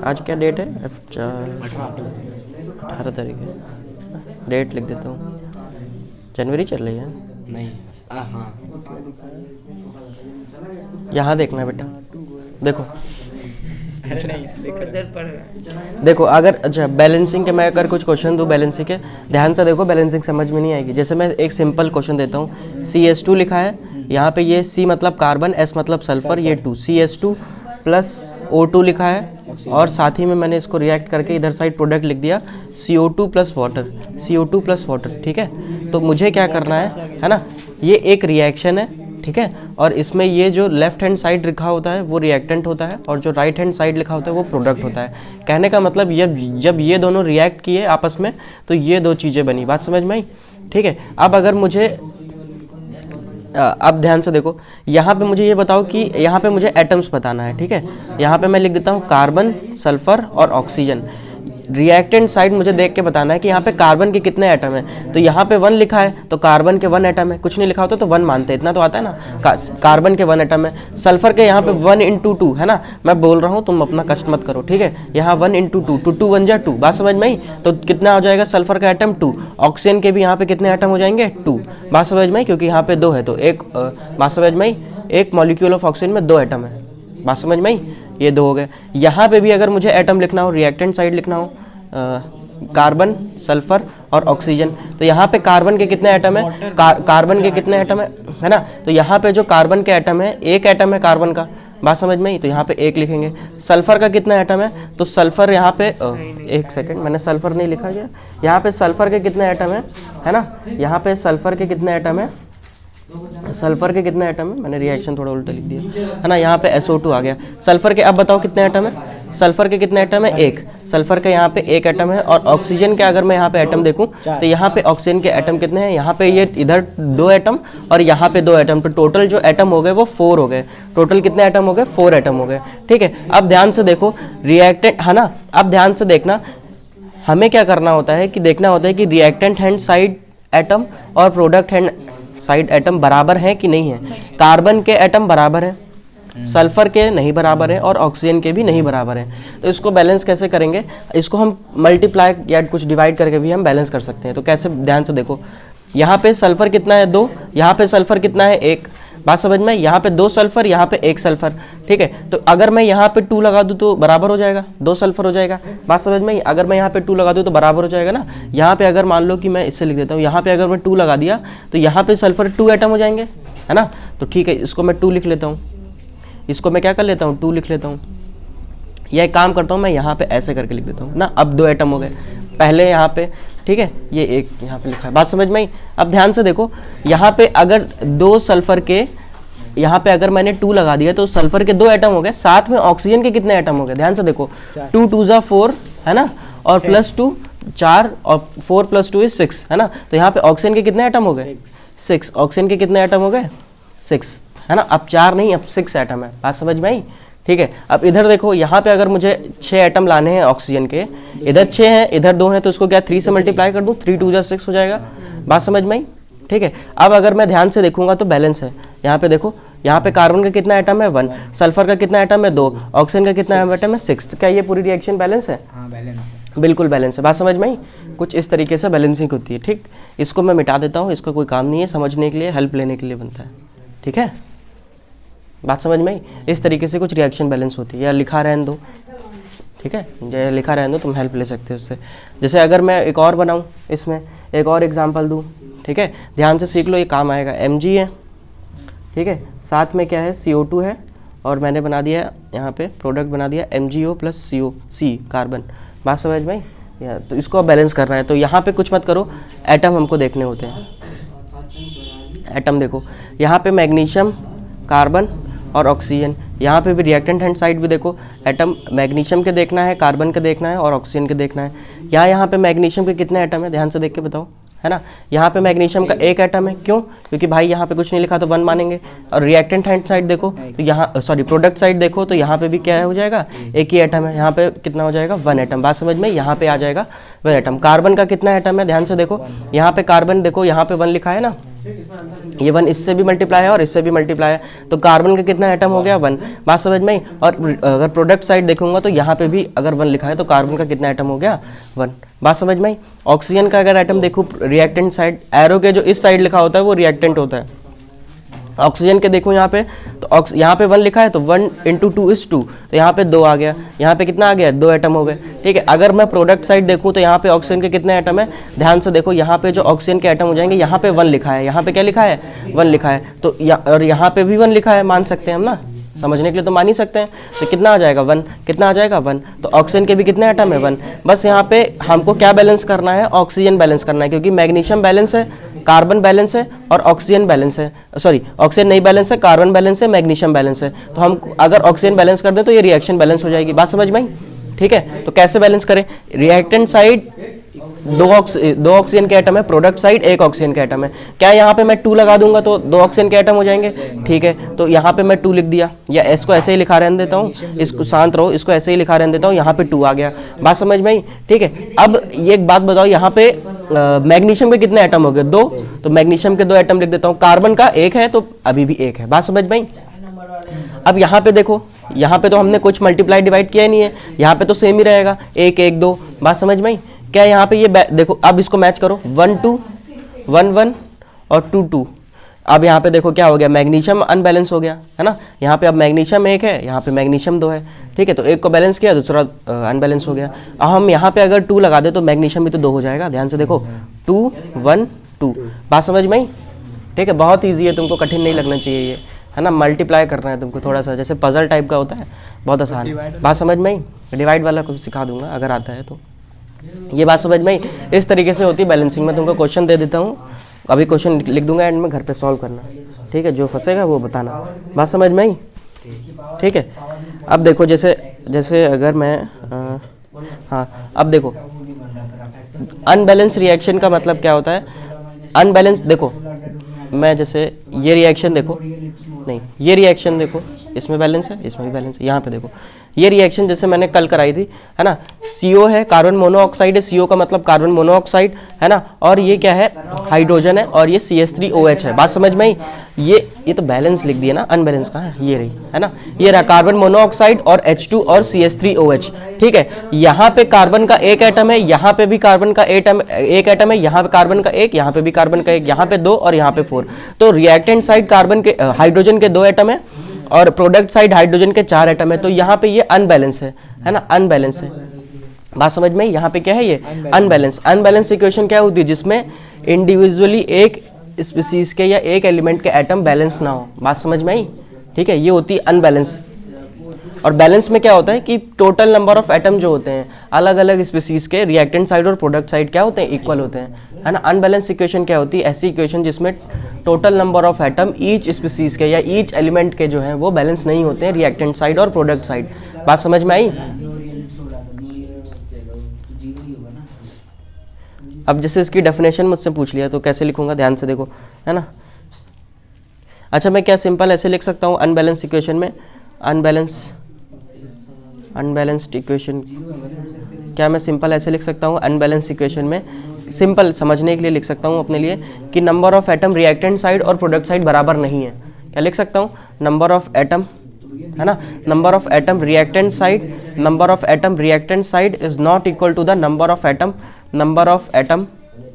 आज क्या डेट है? 18 तारीख है। डेट लिख देता हूँ, जनवरी चल रही है। नहीं हाँ, यहाँ देखना है बेटा, देखो उधर पढ़ रहा है। देखो अगर अच्छा बैलेंसिंग के मैं अगर कुछ क्वेश्चन दूँ बैलेंसिंग के, ध्यान से देखो, बैलेंसिंग समझ में नहीं आएगी। जैसे मैं एक सिंपल क्वेश्चन देता हूँ, CH2 लिखा है, यहाँ पे ये C मतलब कार्बन, S मतलब सल्फर, ये 2 CH2 प्लस O2 लिखा है, और साथ ही में मैंने इसको रिएक्ट करके इधर साइड प्रोडक्ट लिख दिया CO2 plus water, CO2 plus water. ठीक है, तो मुझे क्या करना है ना, ये एक रिएक्शन है, ठीक है, और इसमें ये जो लेफ्ट हैंड साइड लिखा होता है वो रिएक्टेंट होता है, और जो राइट हैंड साइड लिखा होता है वो प्रोडक्ट होता है। कहने का मतलब जब ये दोनों रिएक्ट किए आपस में तो ये दो चीज़ें बनी। बात समझ में आई? ठीक है, अब अगर मुझे अब ध्यान से देखो, यहाँ पे मुझे ये बताओ कि यहाँ पे मुझे एटम्स बताना है। ठीक है, यहाँ पे मैं लिख देता हूँ कार्बन, सल्फर और ऑक्सीजन। रिएक्टेंट साइड मुझे देख के बताना है कि यहाँ पे कार्बन के कितने एटम है। तो यहाँ पे 1 लिखा है तो कार्बन के 1 एटम है, कुछ नहीं लिखा होता तो 1 मानते हैं, इतना तो आता है ना। कार्बन के 1 एटम है। सल्फर के यहाँ पे 1 × 2 है ना, मैं बोल रहा हूँ, तुम अपना कष्ट मत करो। ठीक है, यहाँ 1 × 2, 2 1 जा 2। बात समझ में आई? तो कितना हो जाएगा सल्फर का एटम 2। ऑक्सीजन के भी यहाँ पे कितने एटम हो जाएंगे 2। बात समझ में आई? क्योंकि यहाँ पे 2 है तो एक बात समझ में आई, एक मॉलिक्यूल ऑफ ऑक्सीजन में 2 एटम है। बात समझ में आई? ये 2 हो गए। यहाँ पे भी अगर मुझे एटम लिखना हो, रिएक्टेंट साइड लिखना हो, कार्बन, सल्फर और ऑक्सीजन, तो यहाँ पे कार्बन के कितने एटम है, कार्बन के कितने एटम है ना, तो यहाँ पे जो कार्बन के एटम है, एक एटम है कार्बन का। बात समझ में आई? तो यहाँ पे 1 लिखेंगे। सल्फर का कितना एटम है, तो सल्फर यहाँ पे एक सेकंड, मैंने सल्फर नहीं लिखा गया। यहाँ पे सल्फर के कितने एटम है ना, यहाँ पे सल्फर के कितने एटम है, सल्फर के कितने एटम है, मैंने रिएक्शन थोड़ा उल्टा लिख दिया है ना। यहाँ पे SO2 आ गया। सल्फर के अब बताओ कितने एटम है, सल्फर के कितने एटम है, 1। सल्फर के यहाँ पे 1 एटम है। और ऑक्सीजन के अगर मैं यहाँ पे एटम देखूँ तो यहाँ पे ऑक्सीजन के एटम कितने हैं, यहाँ पे ये इधर 2 एटम और यहाँ पे 2 एटम, तो टोटल जो एटम हो गए वो 4 हो गए। टोटल कितने एटम हो गए, 4 एटम हो गए। ठीक है, अब ध्यान से देखो, रिएक्टेंट है ना, अब ध्यान से देखना, हमें क्या करना होता है कि देखना होता है कि रिएक्टेंट हैंड साइड एटम और प्रोडक्ट हैंड साइड एटम बराबर है कि नहीं है। कार्बन के एटम बराबर है, सल्फर के नहीं बराबर है, और ऑक्सीजन के भी नहीं बराबर है। तो इसको बैलेंस कैसे करेंगे, इसको हम मल्टीप्लाई या कुछ डिवाइड करके भी हम बैलेंस कर सकते हैं। तो कैसे, ध्यान से देखो, यहाँ पे सल्फर कितना है 2, यहाँ पे सल्फर कितना है 1। बात समझ में, यहाँ पे 2 सल्फर, यहाँ पे 1 सल्फर। ठीक है, तो अगर मैं यहाँ पे 2 लगा दूँ तो बराबर हो जाएगा, 2 सल्फर हो जाएगा। बात समझ में, अगर मैं यहाँ पे 2 लगा दूँ तो बराबर हो जाएगा ना। यहाँ पे अगर मान लो कि मैं इससे लिख देता हूँ, यहाँ पे अगर मैं 2 लगा दिया तो यहाँ पे सल्फर 2 एटम हो जाएंगे, है ना। तो ठीक है, इसको मैं 2 लिख लेता हूँ, इसको मैं क्या कर लेता हूँ 2 लिख लेता हूँ। यह एक काम करता हूँ, मैं यहाँ पे ऐसे करके लिख देता हूँ ना। अब 2 एटम हो गए पहले यहाँ पे, ठीक है, ये 1 यहाँ पे लिखा है। बात समझ में आई? अब ध्यान से देखो, यहाँ पे अगर 2 सल्फर के, यहाँ पे अगर मैंने 2 लगा दिया तो सल्फर के 2 एटम हो गए, साथ में ऑक्सीजन के कितने एटम हो गए, ध्यान से देखो, 2 2 जा 4 है ना, और प्लस 2 4, और 4 + 2 = 6 है ना। तो यहाँ पे ऑक्सीजन के कितने एटम हो गए, 6। ऑक्सीजन के कितने एटम हो गए, 6 है ना। अब 4 नहीं, अब 6 एटम है। बात समझ में आई? ठीक है, अब इधर देखो, यहाँ पे अगर मुझे 6 एटम लाने हैं ऑक्सीजन के, इधर 6 हैं इधर 2 हैं, तो इसको क्या 3 से मल्टीप्लाई कर दूँ, 3 2 जा 6 हो जाएगा। बात समझ में आई? ठीक है, अब अगर मैं ध्यान से देखूंगा तो बैलेंस है। यहाँ पे देखो, यहाँ पे कार्बन का कितना एटम है 1, सल्फर का कितना एटम है 2, ऑक्सीजन का कितना एटम है 6। तो क्या ये पूरी रिएक्शन बैलेंस है? हाँ बैलेंस है, बिल्कुल बैलेंस है। बात समझ में आई? कुछ इस तरीके से बैलेंसिंग होती है। ठीक, इसको मैं मिटा देता हूँ, इसका कोई काम नहीं है, समझने के लिए, हेल्प लेने के लिए बनता है। ठीक है, बात समझ में आई? इस तरीके से कुछ रिएक्शन बैलेंस होती है। या लिखा रहने दो, ठीक है, या लिखा रहने दो, तुम हेल्प ले सकते हो उससे। जैसे अगर मैं एक और बनाऊँ, इसमें एक और एग्जांपल दूँ, ठीक है, ध्यान से सीख लो, ये काम आएगा। Mg है, ठीक है, साथ में क्या है CO2 है, और मैंने बना दिया यहाँ पे प्रोडक्ट बना दिया MgO + CO कार्बन। बात समझ में आई? तो इसको बैलेंस करना है। तो यहाँ पे कुछ मत करो, एटम हमको देखने होते हैं। एटम देखो, यहाँ पे मैग्नीशियम, कार्बन और ऑक्सीजन। यहाँ पे भी रिएक्टेंट हैंड साइड भी देखो, एटम मैग्नीशियम के देखना है, कार्बन के देखना है और ऑक्सीजन के देखना है। यहाँ पे मैग्नीशियम के कितने एटम है, ध्यान से देख के बताओ, है ना। यहाँ पे मैग्नीशियम का 1 एटम है, क्यों? क्योंकि भाई यहाँ पे कुछ नहीं लिखा तो 1 मानेंगे। और रिएक्टेंट हैंड साइड देखो तो यहाँ, सॉरी प्रोडक्ट साइड देखो तो यहाँ पे भी क्या हो जाएगा, 1 ही एटम है। यहाँ पे कितना हो जाएगा 1 एटम। बात समझ में, यहाँ पे आ जाएगा 1 एटम। कार्बन का कितना एटम है, ध्यान से देखो, यहाँ पे कार्बन देखो, यहाँ पे 1 लिखा है ना, ये 1 इससे भी मल्टीप्लाई है और इससे भी मल्टीप्लाई है, तो कार्बन का कितना एटम हो गया 1। बात समझ में आई। और अगर प्रोडक्ट साइड देखूंगा तो यहाँ पे भी अगर 1 लिखा है तो कार्बन का कितना एटम हो गया 1। बात समझ में आई। ऑक्सीजन का अगर एटम देखूँ रिएक्टेंट साइड, एरो के जो इस साइड लिखा होता है वो रिएक्टेंट होता है। ऑक्सीजन के देखो यहाँ पे, तो यहाँ पे 1 लिखा है तो 1 × 2 = 2, तो यहाँ पे 2 आ गया, यहाँ पे कितना आ गया 2 एटम हो गए। ठीक है, अगर मैं प्रोडक्ट साइड देखूँ तो यहाँ पे ऑक्सीजन के कितने एटम है, ध्यान से देखो यहाँ पे जो ऑक्सीजन के एटम हो जाएंगे, यहाँ पे 1 लिखा है, यहाँ पे क्या लिखा है 1 लिखा है, तो और यहाँ पे भी 1 लिखा है, मान सकते हैं हम ना, समझने के लिए तो मान ही सकते हैं। तो कितना आ जाएगा 1, कितना आ जाएगा 1, तो ऑक्सीजन के भी कितने एटम है 1। बस यहाँ पे हमको क्या बैलेंस करना है, ऑक्सीजन बैलेंस करना है, क्योंकि मैग्नीशियम बैलेंस है, कार्बन बैलेंस है और ऑक्सीजन बैलेंस है, सॉरी ऑक्सीजन नहीं बैलेंस है, कार्बन बैलेंस है, मैग्नीशियम बैलेंस है। तो हम अगर ऑक्सीजन बैलेंस कर दें तो ये रिएक्शन बैलेंस हो जाएगी। बात समझ में आई। ठीक है, तो कैसे बैलेंस करें, रिएक्टेंट साइड 2 ऑक्सीजन के एटम है, प्रोडक्ट साइड 1 ऑक्सीजन के एटम है। क्या यहाँ पे मैं 2 लगा दूंगा तो 2 ऑक्सीजन के एटम हो जाएंगे। ठीक है, तो यहाँ पे मैं 2 लिख दिया, या इसको ऐसे ही लिखा रहने देता हूँ, इसको शांत रहो, इसको ऐसे ही लिखा रहने देता हूँ, यहाँ पे 2 आ गया। बात समझ में आई। ठीक है, अब ये एक बात बताओ, यहाँ पे मैग्नीशियम के कितने एटम हो गए 2, तो मैग्नीशियम के 2 एटम लिख देता हूँ, कार्बन का 1 है तो अभी भी 1 है। बात समझ में आई। अब यहाँ पे देखो, यहाँ पे तो हमने कुछ मल्टीप्लाई डिवाइड किया ही नहीं है, यहाँ पे तो सेम ही रहेगा 1 1 2। बात समझ में आई। क्या यहाँ पे ये देखो, अब इसको मैच करो 1 2 1 1 और 2 2। अब यहाँ पे देखो क्या हो गया, मैग्नीशियम अनबैलेंस हो गया है ना, यहाँ पे अब मैग्नीशियम 1 है, यहाँ पे मैग्नीशियम 2 है। ठीक है, तो एक को बैलेंस किया, दूसरा अनबैलेंस हो गया। अब हम यहाँ पे अगर 2 लगा दे तो मैग्नीशियम भी तो 2 हो जाएगा। ध्यान से देखो 2 1 2। बात समझ में आई। ठीक है, बहुत ईजी है, तुमको कठिन नहीं लगना चाहिए ये, है ना, मल्टीप्लाई करना है तुमको, थोड़ा सा जैसे पजल टाइप का होता है, बहुत आसान है। बात समझ में आई। डिवाइड वाला कुछ सिखा दूंगा अगर आता है तो। ये बात समझ में आई। इस तरीके से होती है बैलेंसिंग। मैं तुमको क्वेश्चन दे देता हूँ, अभी क्वेश्चन लिख दूंगा एंड में, घर पे सॉल्व करना। ठीक है, जो फंसेगा वो बताना। बात समझ में आई। ठीक है, अब देखो जैसे अगर मैं हाँ, अब देखो अनबैलेंस रिएक्शन का मतलब क्या होता है। अनबैलेंस देखो, मैं जैसे ये रिएक्शन देखो, नहीं ये रिएक्शन देखो, इसमें बैलेंस है, इसमें भी बैलेंस है। यहाँ पे देखो ये रिएक्शन जैसे मैंने कल कराई थी, है ना, CO है, कार्बन मोनोऑक्साइड है, CO का मतलब कार्बन मोनोऑक्साइड, है ना, और ये क्या है हाइड्रोजन है, और ये CH3OH है। बात समझ में आई। ये तो बैलेंस लिख दिया ना, अनबैलेंस कहाँ है, ये रही, है ना, ये रहा कार्बन मोनोऑक्साइड और H2 और CH3OH। ठीक है, यहाँ पे कार्बन का 1 एटम है, यहाँ पे भी कार्बन का 1 एटम है, यहाँ पे कार्बन का 1, यहाँ पे भी कार्बन का 1, यहाँ पे 2 और यहाँ पे 4। तो रिएक्टेंट साइड कार्बन के हाइड्रोजन के 2 एटम है और प्रोडक्ट साइड हाइड्रोजन के 4 एटम है, तो यहाँ पे ये अनबैलेंस है ना, अनबैलेंस है। बात समझ में, यहाँ पे क्या है ये अनबैलेंस। अनबैलेंस इक्वेशन क्या होती है, जिसमें इंडिविजुअली एक स्पीसीज के या एक एलिमेंट के एटम बैलेंस ना हो। बात समझ में आई। ठीक है, ये होती है अनबैलेंस। और बैलेंस में क्या होता है कि टोटल नंबर ऑफ एटम जो होते हैं अलग अलग स्पीसीज के, रिएक्टेंट साइड और प्रोडक्ट साइड क्या होते हैं, इक्वल होते हैं, है ना। अनबैलेंस इक्वेशन क्या होती है, ऐसी इक्वेशन जिसमें total number of atom each species के या ईच एलिमेंट के जो हैं वो बैलेंस नहीं होते हैं, रिएक्टेंट साइड और प्रोडक्ट साइड। बात समझ में आई। अब जैसे इसकी डेफिनेशन मुझसे पूछ लिया तो कैसे लिखूंगा, ध्यान से देखो, है ना। अच्छा, मैं क्या सिंपल ऐसे लिख सकता हूँ अनबैलेंस इक्वेशन में, अनबैलेंस्ड इक्वेशन, क्या मैं सिंपल ऐसे लिख सकता हूँ अनबैलेंस इक्वेशन में, सिंपल समझने के लिए लिख सकता हूँ अपने लिए कि number of atom reactant side और प्रोडक्ट साइड बराबर नहीं है। क्या लिख सकता हूँ, नंबर ऑफ एटम, है ना, number of atom reactant side is not equal to the number of atom,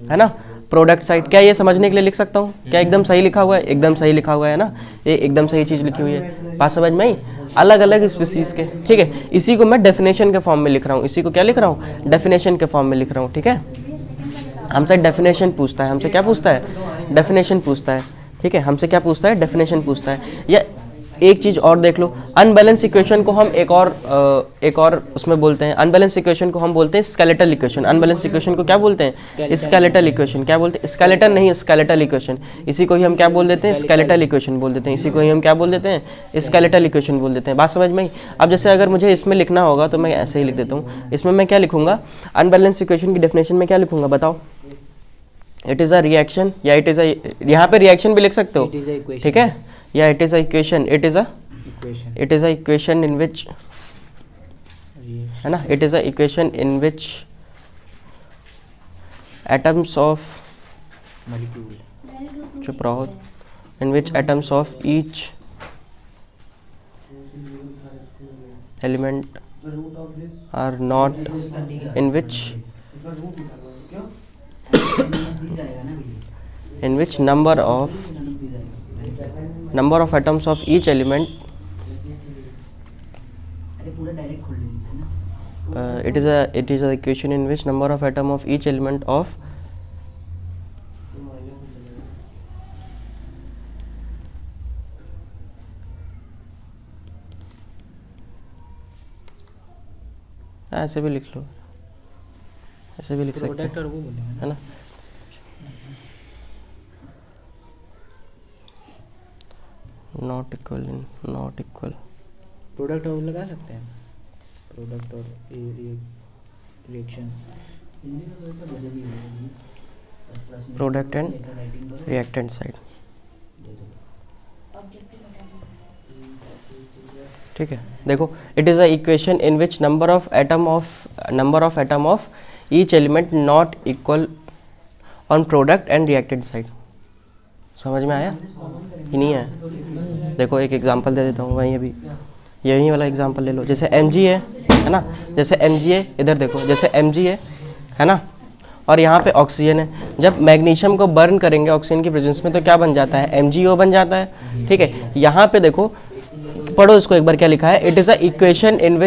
है ना, प्रोडक्ट साइड। क्या ये समझने के लिए लिख सकता हूँ, क्या एकदम सही लिखा हुआ है, एकदम सही लिखा हुआ है ना, ये एकदम सही चीज़ लिखी हुई है। बात समझ में आई। अलग अलग स्पीसीज के, ठीक है, इसी को मैं डेफिनेशन के फॉर्म में लिख रहा हूँ, इसी को क्या लिख रहा हूँ, डेफिनेशन के फॉर्म में लिख रहा हूँ। ठीक है, हमसे डेफिनेशन पूछता है, हमसे क्या पूछता है, डेफिनेशन पूछता है। ठीक है, हमसे क्या पूछता है, डेफिनेशन पूछता है। या एक चीज़ और देख लो, अनबैलेंस इक्वेशन को हम एक और उसमें बोलते हैं, अनबैलेंस इक्वेशन को हम बोलते हैं स्केलेटल इक्वेशन। अनबैलेंस इक्वेशन को क्या बोलते हैं, स्केलेटल इक्वेशन। क्या बोलते हैं, स्केलेटल नहीं, स्केलेटल इक्वेशन। इसी को ही हम क्या बोल देते हैं, स्केलेटल इक्वेशन बोल देते हैं। इसी को ही हम क्या बोल देते हैं, स्केलेटल इक्वेशन बोल देते हैं। बात समझ में आई। अब जैसे अगर मुझे इसमें लिखना होगा तो मैं ऐसे ही लिख देता हूँ। इसमें मैं क्या लिखूंगा, अनबैलेंस इक्वेशन की डेफिनेशन में क्या लिखूंगा, बताओ। इट इज़ अ रिएक्शन, या इट इज़ अ, यहाँ पे रिएक्शन भी लिख सकते हो, ठीक है, या it is a equation, it is a equation in which, है ना, it is a equation in which atoms of चुप रहो, in which atoms of each element are not, in which number of atoms of each element it is a equation in which number of atom of each element of ऐसे भी लिख लो, ऐसे भी लिख सकते product और वो बोलेंगे है ना। नॉट इक्वल प्रोडक्ट और वो लगा सकते हैं, प्रोडक्ट और reaction, product and reactant side, ठीक है। देखो, it is a equation in which number of atom of each element not equal on product and reactant side. समझ में आया कि नहीं आया? देखो एक एग्जांपल दे देता हूँ, वहीं अभी यही वाला एग्जांपल ले लो। जैसे Mg है ना, जैसे Mg है, इधर देखो, जैसे Mg है ना, और यहाँ पे ऑक्सीजन है। जब मैग्नीशियम को बर्न करेंगे ऑक्सीजन की प्रेजेंस में तो क्या बन जाता है? MgO बन जाता है, ठीक है। यहाँ पे देखो, पढ़ो इसको एक बार, क्या लिखा है? It is a equation in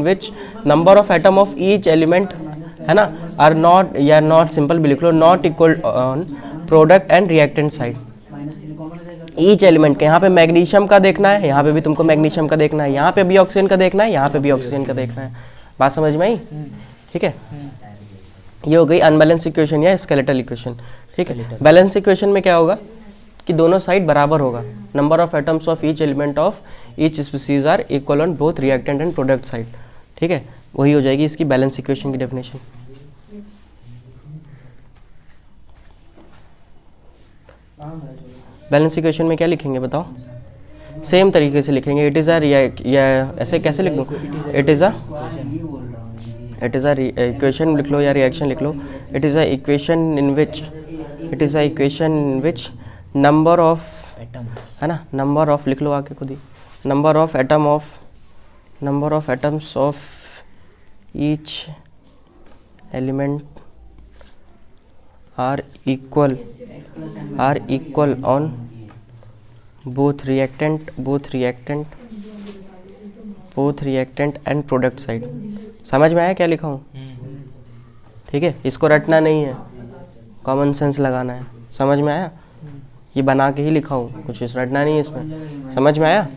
which number of atom of each element है ना आर नॉट, या नॉट सिंपल भी लिख लो, not equal on product and reactant side. Each element के, यहाँ पे मैग्नीशियम का देखना है, यहाँ पे भी तुमको मैग्नीशियम का देखना है, यहाँ पे भी ऑक्सीजन का देखना है, यहाँ पे भी ऑक्सीजन का देखना है। बात समझ में आई? ठीक है, ये हो गई अनबैलेंस इक्वेशन या स्केलेटल इक्वेशन, ठीक है। बैलेंस इक्वेशन में क्या होगा कि दोनों साइड बराबर होगा, number of atoms of each element of each species are equal on both reactant and product side, ठीक है। वही हो जाएगी इसकी बैलेंस इक्वेशन की डेफिनेशन। बैलेंस इक्वेशन में क्या लिखेंगे बताओ? सेम तरीके से लिखेंगे। इट इज़ अ, या ऐसे कैसे लिख दूँ? इट इज़ अ इक्वेशन लिख लो या रिएक्शन लिख लो। It is a equation in which number of, है ना, नंबर ऑफ लिख लो आके खुद ही, number of atoms of each element are equal on both reactant and product side. समझ में आया क्या लिखा हूँ? ठीक है, इसको रटना नहीं है, कॉमन सेंस लगाना है। समझ में आया? ये बना के ही लिखा हूँ, कुछ रटना नहीं है इसमें। समझ में आया?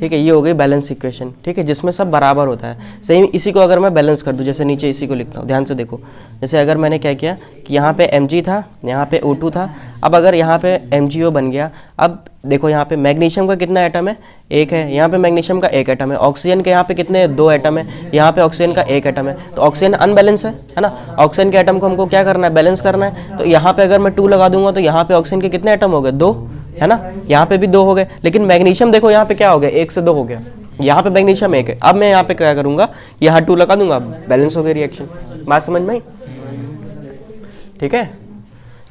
ठीक है, ये हो गई बैलेंस इक्वेशन, ठीक है, जिसमें सब बराबर होता है। सेम इसी को अगर मैं बैलेंस कर दूं, जैसे नीचे इसी को लिखता हूँ, ध्यान से देखो। जैसे अगर मैंने क्या किया कि यहाँ पे Mg था, यहाँ पे O2 था, अब अगर यहाँ पे MgO बन गया। अब देखो यहाँ पे मैग्नीशियम का कितना एटम है? एक है। यहाँ पे मैग्नीशियम का एक एटम है। ऑक्सीजन के यहाँ पे कितने? 2 एटम है। यहाँ पे ऑक्सीजन का एक एटम है। तो ऑक्सीजन अनबैलेंस है ना। ऑक्सीजन के एटम को हमको क्या करना है? बैलेंस करना है। तो यहाँ पे अगर मैं 2 लगा दूंगा तो यहाँ पे ऑक्सीजन के कितने एटम हो गए? 2, है ना। यहाँ पे भी 2 हो गए, लेकिन मैग्नीशियम देखो यहाँ पे क्या हो गया? 1 से 2 हो गया। यहाँ पे मैग्नीशियम 1 है। अब मैं यहाँ पे क्या करूंगा? यहाँ 2 लगा दूंगा, बैलेंस हो गई रिएक्शन। बात समझ में आई? ठीक है,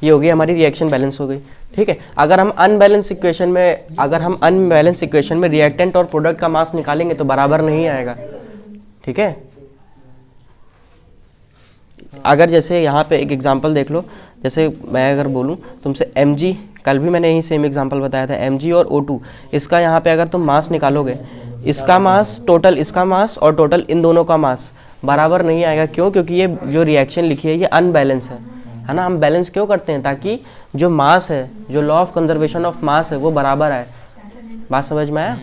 ये हो गई हमारी रिएक्शन, बैलेंस हो गई। ठीक है, अगर हम अनबैलेंस इक्वेशन में रिएक्टेंट और प्रोडक्ट का मास निकालेंगे तो बराबर नहीं आएगा। ठीक है, अगर जैसे यहाँ पे एक एग्जांपल देख लो। जैसे मैं अगर बोलूँ तुमसे Mg, कल भी मैंने यही सेम एग्जांपल बताया था, Mg और O2, इसका यहाँ पे अगर तुम मास निकालोगे, इसका मास और टोटल इन दोनों का मास बराबर नहीं आएगा। क्यों? क्योंकि ये जो रिएक्शन लिखी है ये अनबैलेंस है ना। हम बैलेंस क्यों करते हैं? ताकि जो मास है, जो law of conservation of mass है, वो बराबर आए। बात समझ में आया?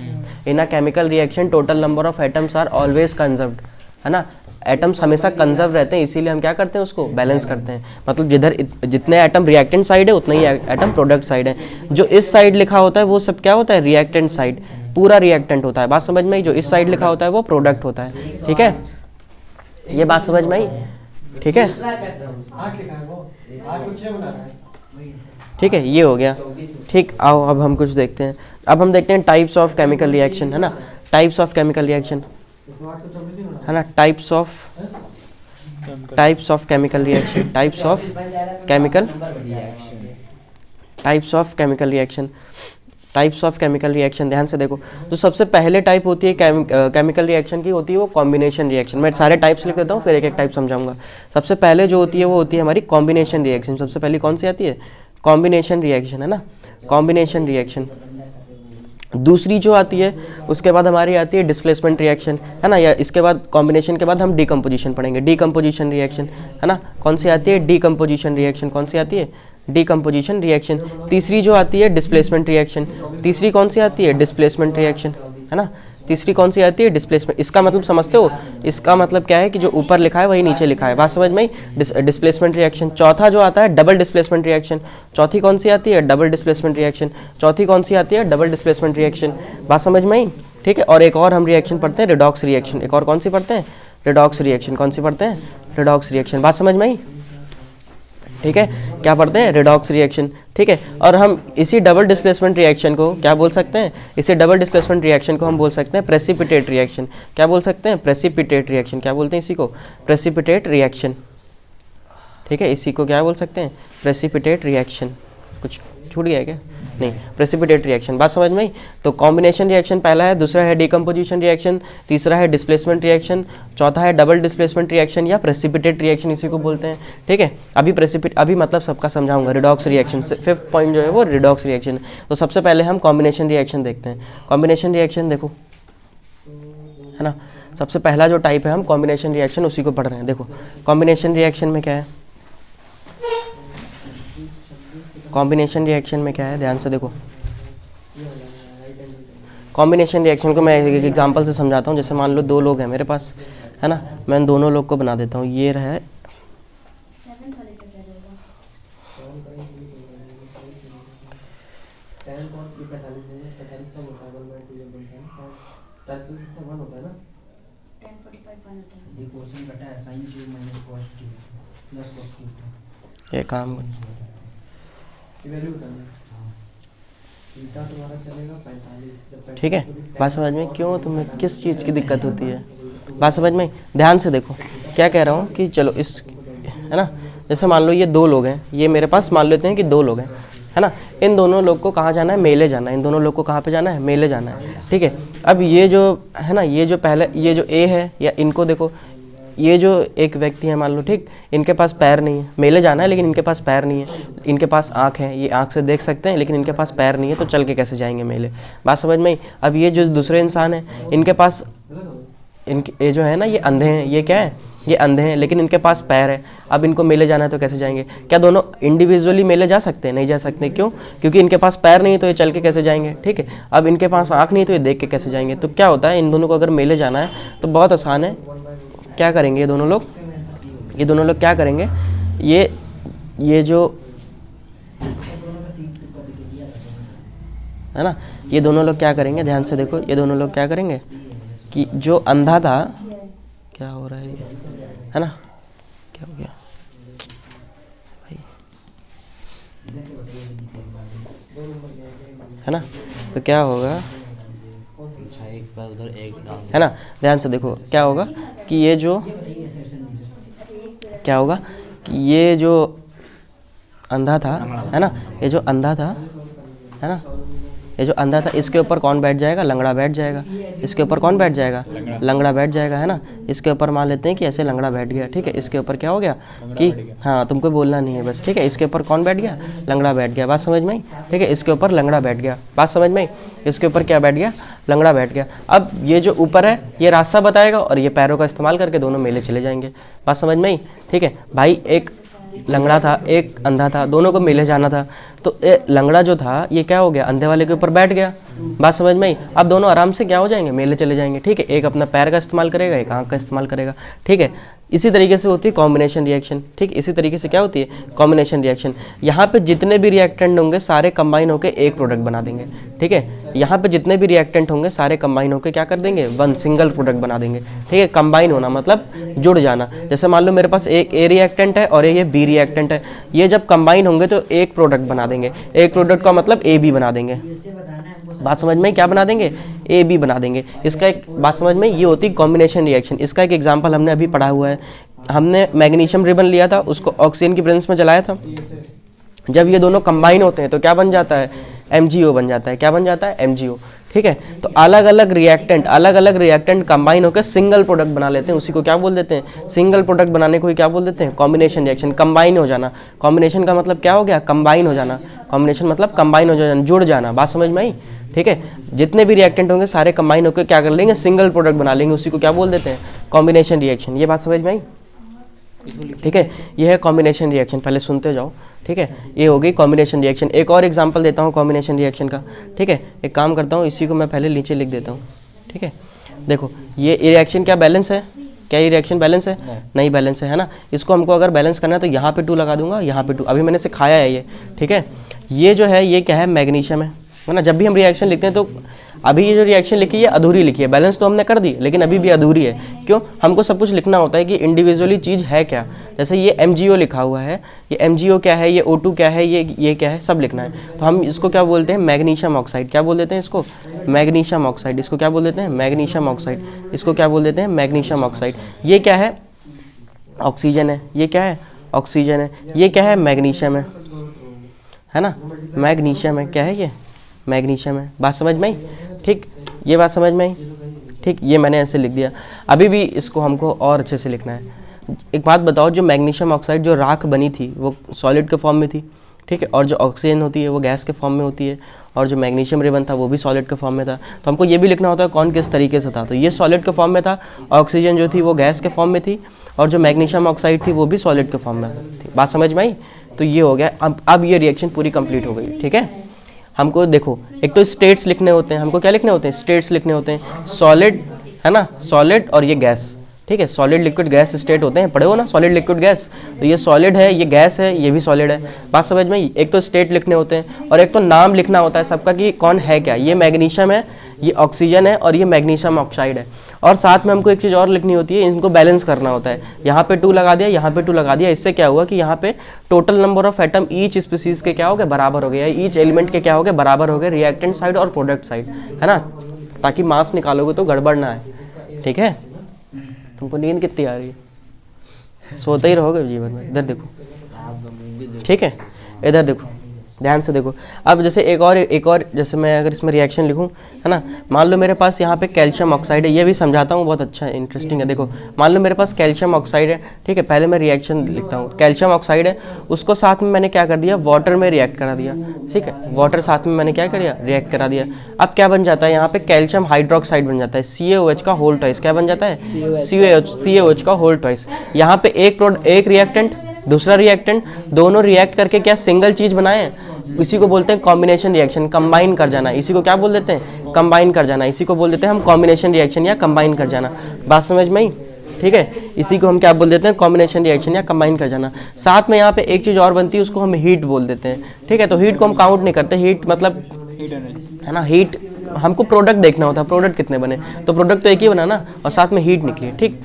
In a chemical reaction total number of atoms are always conserved, है ना। एटम्स हमेशा कंजर्व रहते हैं, इसीलिए हम क्या करते हैं? उसको बैलेंस करते हैं। मतलब जिधर जितने एटम रिएक्टेंट साइड है उतने ही एटम प्रोडक्ट साइड है। जो इस साइड लिखा होता है वो सब क्या होता है? रिएक्टेंट साइड, पूरा रिएक्टेंट होता है। बात समझ में आई? जो इस साइड लिखा होता है वो प्रोडक्ट होता है। ठीक है, ये बात समझ में आई? ठीक है, ठीक है, ये हो गया। ठीक, आओ अब हम कुछ देखते हैं। अब हम देखते हैं टाइप्स ऑफ केमिकल रिएक्शन, है ना। टाइप्स ऑफ केमिकल रिएक्शन, है ना। Types of types of chemical reaction, types of chemical types of chemical reaction, types of chemical reaction. ध्यान से देखो, तो सबसे पहले टाइप होती है केमिकल रिएक्शन की, होती है वो कॉम्बिनेशन रिएक्शन। मैं सारे टाइप्स लिख देता हूँ, फिर एक एक टाइप समझाऊंगा। सबसे पहले जो होती है वो होती है हमारी कॉम्बिनेशन रिएक्शन। सबसे पहले कौन सी आती है? कॉम्बिनेशन रिएक्शन, है ना, कॉम्बिनेशन रिएक्शन। दूसरी जो आती है उसके बाद हमारी आती है डिस्प्लेसमेंट रिएक्शन, है ना, या इसके बाद कॉम्बिनेशन के बाद हम डीकम्पोजिशन पढ़ेंगे, डीकम्पोजिशन रिएक्शन, है ना। कौन सी आती है? Decomposition reaction. कौन सी आती है? Decomposition reaction. तीसरी जो आती है डिस्प्लेसमेंट रिएक्शन। तीसरी कौन सी आती है? डिस्प्लेसमेंट रिएक्शन, है ना। तीसरी कौन सी आती है? डिस्प्लेसमेंट। इसका मतलब समझते हो? इसका मतलब क्या है कि जो ऊपर लिखा है वही नीचे लिखा है, बात समझ में आई? Displacement reaction. चौथा जो आता है डबल डिस्प्लेसमेंट रिएक्शन। चौथी कौन सी आती है? Double displacement reaction. चौथी कौन सी आती है? Double displacement reaction. बात समझ में आई? ठीक है। और एक और हम रिएक्शन पढ़ते हैं, रिडॉक्स रिएक्शन। एक और कौन सी पढ़ते हैं? Redox reaction. कौन सी पढ़ते हैं? Redox reaction. बात समझ में आई? ठीक है, क्या पढ़ते हैं? Redox reaction. ठीक है, और हम इसी डबल डिस्प्लेसमेंट रिएक्शन को क्या बोल सकते हैं? इसी डबल डिस्प्लेसमेंट रिएक्शन को हम बोल सकते हैं प्रेसिपिटेट रिएक्शन। क्या बोल सकते हैं? Precipitate reaction. क्या बोलते हैं इसी को? Precipitate reaction. ठीक है, इसी को क्या बोल सकते हैं? Precipitate reaction. कुछ छूट गया है क्या? नहीं, प्रेसिपिटेट रिएक्शन। बात समझ में आई? तो कॉम्बिनेशन रिएक्शन पहला है, दूसरा है डीकम्पोजिशन रिएक्शन, तीसरा है डिस्प्लेसमेंट रिएक्शन, चौथा है डबल डिस्प्लेसमेंट रिएक्शन या प्रेसिपिटेट रिएक्शन, इसी को बोलते हैं। ठीक है, अभी मतलब सबका समझाऊंगा। रिडॉक्स रिएक्शन, फिफ्थ पॉइंट जो है वो रिडॉक्स रिएक्शन। तो सबसे पहले हम कॉम्बिनेशन रिएक्शन देखते हैं। कॉम्बिनेशन रिएक्शन देखो, है ना, सबसे पहला जो टाइप है हम कॉम्बिनेशन रिएक्शन उसी को पढ़ रहे हैं। देखो कॉम्बिनेशन रिएक्शन में क्या है? कॉम्बिनेशन रिएक्शन में क्या है? ध्यान से देखो, कॉम्बिनेशन रिएक्शन को मैं एक एग्जांपल से समझाता हूँ। जैसे मान लो दो लोग हैं मेरे पास, है ना, मैं इन दोनों लोग को बना देता हूँ। ये रहा ये काम, ठीक है। बात समझ में? क्यों तुम्हें किस चीज़ की दिक्कत होती है? बात समझ में? ध्यान से देखो क्या कह रहा हूँ कि चलो इस, है ना, जैसे मान लो ये दो लोग हैं, ये मेरे पास मान लेते हैं कि दो लोग हैं, है ना। इन दोनों लोग को कहाँ जाना है? मेले जाना है। इन दोनों लोग को कहाँ पे जाना है? मेले जाना है। ठीक है, अब ये जो है ना, ये जो पहले ये जो ए है, या इनको देखो, ये जो एक व्यक्ति है मान लो, ठीक, इनके पास पैर नहीं है, मेले जाना है लेकिन इनके पास पैर नहीं है। इनके पास आँख है, ये आँख से देख सकते हैं, लेकिन इनके पास पैर नहीं है, तो चल के कैसे जाएंगे मेले? बात समझ में आई? अब ये जो दूसरे इंसान हैं, इनके पास, इनके ये जो है ना, ये अंधे हैं। ये क्या है? ये अंधे हैं, लेकिन इनके पास पैर है। अब इनको मेले जाना है तो कैसे जाएंगे? क्या दोनों इंडिविजुअली मेले जा सकते हैं? नहीं जा सकते। क्यों? क्योंकि इनके पास पैर नहीं है, तो ये चल के कैसे जाएंगे? ठीक है, अब इनके पास आँख नहीं है, तो ये देख के कैसे जाएंगे? तो क्या होता है, इन दोनों को अगर मेले जाना है तो बहुत आसान है। क्या करेंगे ये दोनों लोग? ये दोनों लोग क्या करेंगे? ये जो है ना, ये दोनों लोग क्या करेंगे? ध्यान से देखो, ये दोनों लोग क्या करेंगे कि जो अंधा था, क्या हो रहा है ये, है ना, क्या हो गया भाई, है ना, तो क्या होगा, है ना, ध्यान से देखो क्या होगा कि ये जो, क्या होगा कि ये जो अंधा था, है ना, ये जो अंधा था, है ना, ये जो अंधा था, इसके ऊपर कौन बैठ जाएगा? लंगड़ा बैठ जाएगा। इसके ऊपर कौन बैठ जाएगा? लंगड़ा बैठ जाएगा, है ना। इसके ऊपर मान लेते हैं कि ऐसे लंगड़ा बैठ गया, ठीक है। इसके ऊपर क्या हो गया कि, हाँ, तुमको बोलना नहीं है बस, ठीक है। इसके ऊपर कौन बैठ गया? लंगड़ा बैठ गया। बात समझ में आई? ठीक है, इसके ऊपर लंगड़ा बैठ गया। बात समझ में आई? इसके ऊपर क्या बैठ गया? लंगड़ा बैठ गया। अब ये जो ऊपर है ये रास्ता बताएगा और ये पैरों का इस्तेमाल करके दोनों मेले चले जाएंगे। बात समझ में आई? ठीक है भाई, एक लंगड़ा था, एक अंधा था, दोनों को मेले जाना था, तो लंगड़ा जो था ये क्या हो गया? अंधे वाले के ऊपर बैठ गया। बात समझ में आई? अब दोनों आराम से क्या हो जाएंगे? मेले चले जाएंगे, ठीक है। एक अपना पैर का इस्तेमाल करेगा, एक आँख का इस्तेमाल करेगा, ठीक है। इसी तरीके से होती है कॉम्बिनेशन रिएक्शन, ठीक। इसी तरीके से क्या होती है? Combination reaction. यहाँ पे जितने भी रिएक्टेंट होंगे सारे कंबाइन होकर एक प्रोडक्ट बना देंगे, ठीक है। यहाँ पे जितने भी रिएक्टेंट होंगे सारे कंबाइन होकर क्या कर देंगे? वन सिंगल प्रोडक्ट बना देंगे, ठीक है। कंबाइन होना मतलब जुड़ जाना। जैसे मान लो मेरे पास एक ए रिएक्टेंट है और ये बी रिएक्टेंट है, ये जब कंबाइन होंगे तो एक प्रोडक्ट बना देंगे। एक प्रोडक्ट का मतलब ए बी बना देंगे। बात समझ में? क्या बना देंगे? ए बी बना देंगे। इसका एक बात समझ में, ये होती है कॉम्बिनेशन रिएक्शन। इसका एक एग्जांपल हमने अभी पढ़ा हुआ है हमने मैग्नीशियम रिबन लिया था, उसको ऑक्सीजन की प्रेजेंस में जलाया था। जब ये दोनों कंबाइन होते हैं तो क्या बन जाता है, MgO बन जाता है। क्या बन जाता है, MgO। ठीक है, तो अलग अलग रिएक्टेंट कंबाइन होकर सिंगल प्रोडक्ट बना लेते हैं, उसी को क्या बोल देते हैं, सिंगल प्रोडक्ट बनाने को ही क्या बोल देते हैं, कॉम्बिनेशन रिएक्शन। कंबाइन हो जाना, कॉम्बिनेशन का मतलब क्या हो गया, कंबाइन हो जाना। कॉम्बिनेशन मतलब कंबाइन हो जाना, जुड़ जाना। बात समझ में आई? ठीक है, जितने भी रिएक्टेंट होंगे सारे कंबाइन होकर क्या कर लेंगे, सिंगल प्रोडक्ट बना लेंगे, उसी को क्या बोल देते हैं, कॉम्बिनेशन रिएक्शन। ये बात समझ में आई? ठीक है, ये है कॉम्बिनेशन रिएक्शन। पहले सुनते जाओ। ठीक है, ये हो गई कॉम्बिनेशन रिएक्शन। एक और एग्जांपल देता हूँ कॉम्बिनेशन रिएक्शन का। ठीक है, एक काम करता हूँ, इसी को मैं पहले नीचे लिख देता हूँ। ठीक है, देखो ये रिएक्शन क्या बैलेंस है, क्या ये रिएक्शन बैलेंस है? नहीं बैलेंस है ना। इसको हमको अगर बैलेंस करना है तो यहाँ पे 2 लगा दूंगा, यहाँ पे 2। अभी मैंने सिखाया है ये। ठीक है, ये जो है ये क्या है, मैग्नीशियम है ना। जब भी हम रिएक्शन लिखते हैं तो अभी ये जो रिएक्शन लिखी है अधूरी लिखी है, बैलेंस तो हमने कर दी लेकिन अभी भी अधूरी है। क्यों? हमको सब कुछ लिखना होता है कि इंडिविजुअली चीज़ है क्या। जैसे ये MgO लिखा हुआ है, ये MgO क्या है, ये O2 क्या है, ये क्या है, सब लिखना है। तो हम इसको क्या बोलते हैं, मैग्नीशियम ऑक्साइड। क्या बोल देते हैं इसको, मैग्नीशियम ऑक्साइड। इसको क्या बोल देते हैं, मैग्नीशियम ऑक्साइड। इसको क्या बोल देते हैं, मैग्नीशियम ऑक्साइड। ये क्या है, ऑक्सीजन है। ये क्या है, ऑक्सीजन है। ये क्या है, मैग्नीशियम है ना, मैग्नीशियम है। क्या है ये, मैग्नीशियम है। बात समझ में आई? ठीक, ये बात समझ में आई? ठीक, ये मैंने ऐसे लिख दिया। अभी भी इसको हमको और अच्छे से लिखना है। एक बात बताओ, जो मैग्नीशियम ऑक्साइड जो राख बनी थी वो सॉलिड के फॉर्म में थी। ठीक है, और जो ऑक्सीजन होती है वो गैस के फॉर्म में होती है, और जो मैग्नीशियम रिबन था वो भी सॉलिड के फॉर्म में था। तो हमको ये भी लिखना होता है कौन किस तरीके से था। तो ये सॉलिड के फॉर्म में था, ऑक्सीजन जो थी वो गैस के फॉर्म में थी, और जो मैग्नीशियम ऑक्साइड थी वो भी सॉलिड के फॉर्म में थी। बात समझ में आई? तो ये हो गया। अब ये रिएक्शन पूरी कंप्लीट हो गई। ठीक है, हमको देखो एक तो स्टेट्स लिखने होते हैं। हमको क्या लिखने होते हैं, स्टेट्स लिखने होते हैं। सॉलिड है ना, सॉलिड और ये गैस। ठीक है, सॉलिड लिक्विड गैस स्टेट होते हैं, पढ़े हो ना, सॉलिड लिक्विड गैस। तो ये सॉलिड है, ये गैस है, ये भी सॉलिड है। बात समझ में? एक तो स्टेट लिखने होते हैं और एक तो नाम लिखना होता है सबका कि कौन है क्या। ये मैग्नीशियम है, ये ऑक्सीजन है और ये मैग्नीशियम ऑक्साइड है। और साथ में हमको एक चीज़ और लिखनी होती है, इनको बैलेंस करना होता है। यहाँ पे 2 लगा दिया, यहाँ पे 2 लगा दिया। इससे क्या हुआ कि यहाँ पे total number of atom each species के क्या हो गए, बराबर हो गए, ईच एलिमेंट के क्या हो गए, बराबर हो गए, रिएक्टेंट साइड और प्रोडक्ट साइड, है ना। ताकि मास निकालोगे तो गड़बड़ ना आए। ठीक है, तुमको नींद कितनी आ रही है, सोते ही रहोगे जीवन में। इधर देखो, ठीक है, इधर देखो, ध्यान से देखो। अब जैसे एक और जैसे मैं अगर इसमें रिएक्शन लिखूं, है ना, मान लो मेरे पास यहाँ पे कैल्शियम ऑक्साइड है। ये भी समझाता हूँ, बहुत अच्छा इंटरेस्टिंग है। देखो, मान लो मेरे पास कैल्शियम ऑक्साइड है। ठीक है, पहले मैं रिएक्शन लिखता हूँ। कैल्शियम ऑक्साइड है, उसको साथ में मैंने क्या कर दिया, वाटर में रिएक्ट करा दिया। ठीक है, वाटर साथ में मैंने क्या कर दिया, रिएक्ट करा दिया। अब क्या बन जाता है, यहाँ पे कैल्शियम हाइड्रोक्साइड बन जाता है, CaOH का होल ट्वाइस। क्या बन जाता है, CaOH का होल ट्वाइस। यहाँ पे एक रिएक्टेंट दूसरा रिएक्टेंट, दोनों रिएक्ट करके क्या सिंगल चीज बनाए, इसी को बोलते हैं कॉम्बिनेशन रिएक्शन, कंबाइन कर जाना। इसी को क्या बोल देते हैं, कंबाइन कर जाना। इसी को बोल देते हैं हम कॉम्बिनेशन रिएक्शन या कंबाइन कर जाना। बात समझ में आई? ठीक है, इसी को हम क्या बोल देते हैं, कॉम्बिनेशन रिएक्शन या कंबाइन कर जाना। साथ में यहाँ पे एक चीज़ और बनती है, उसको हम हीट बोल देते हैं। ठीक है, तो हीट को हम काउंट नहीं करते। हीट मतलब है ना, हीट हमको प्रोडक्ट देखना होता है, प्रोडक्ट कितने बने, तो प्रोडक्ट तो एक ही बना ना, और साथ में हीट निकली। ठीक,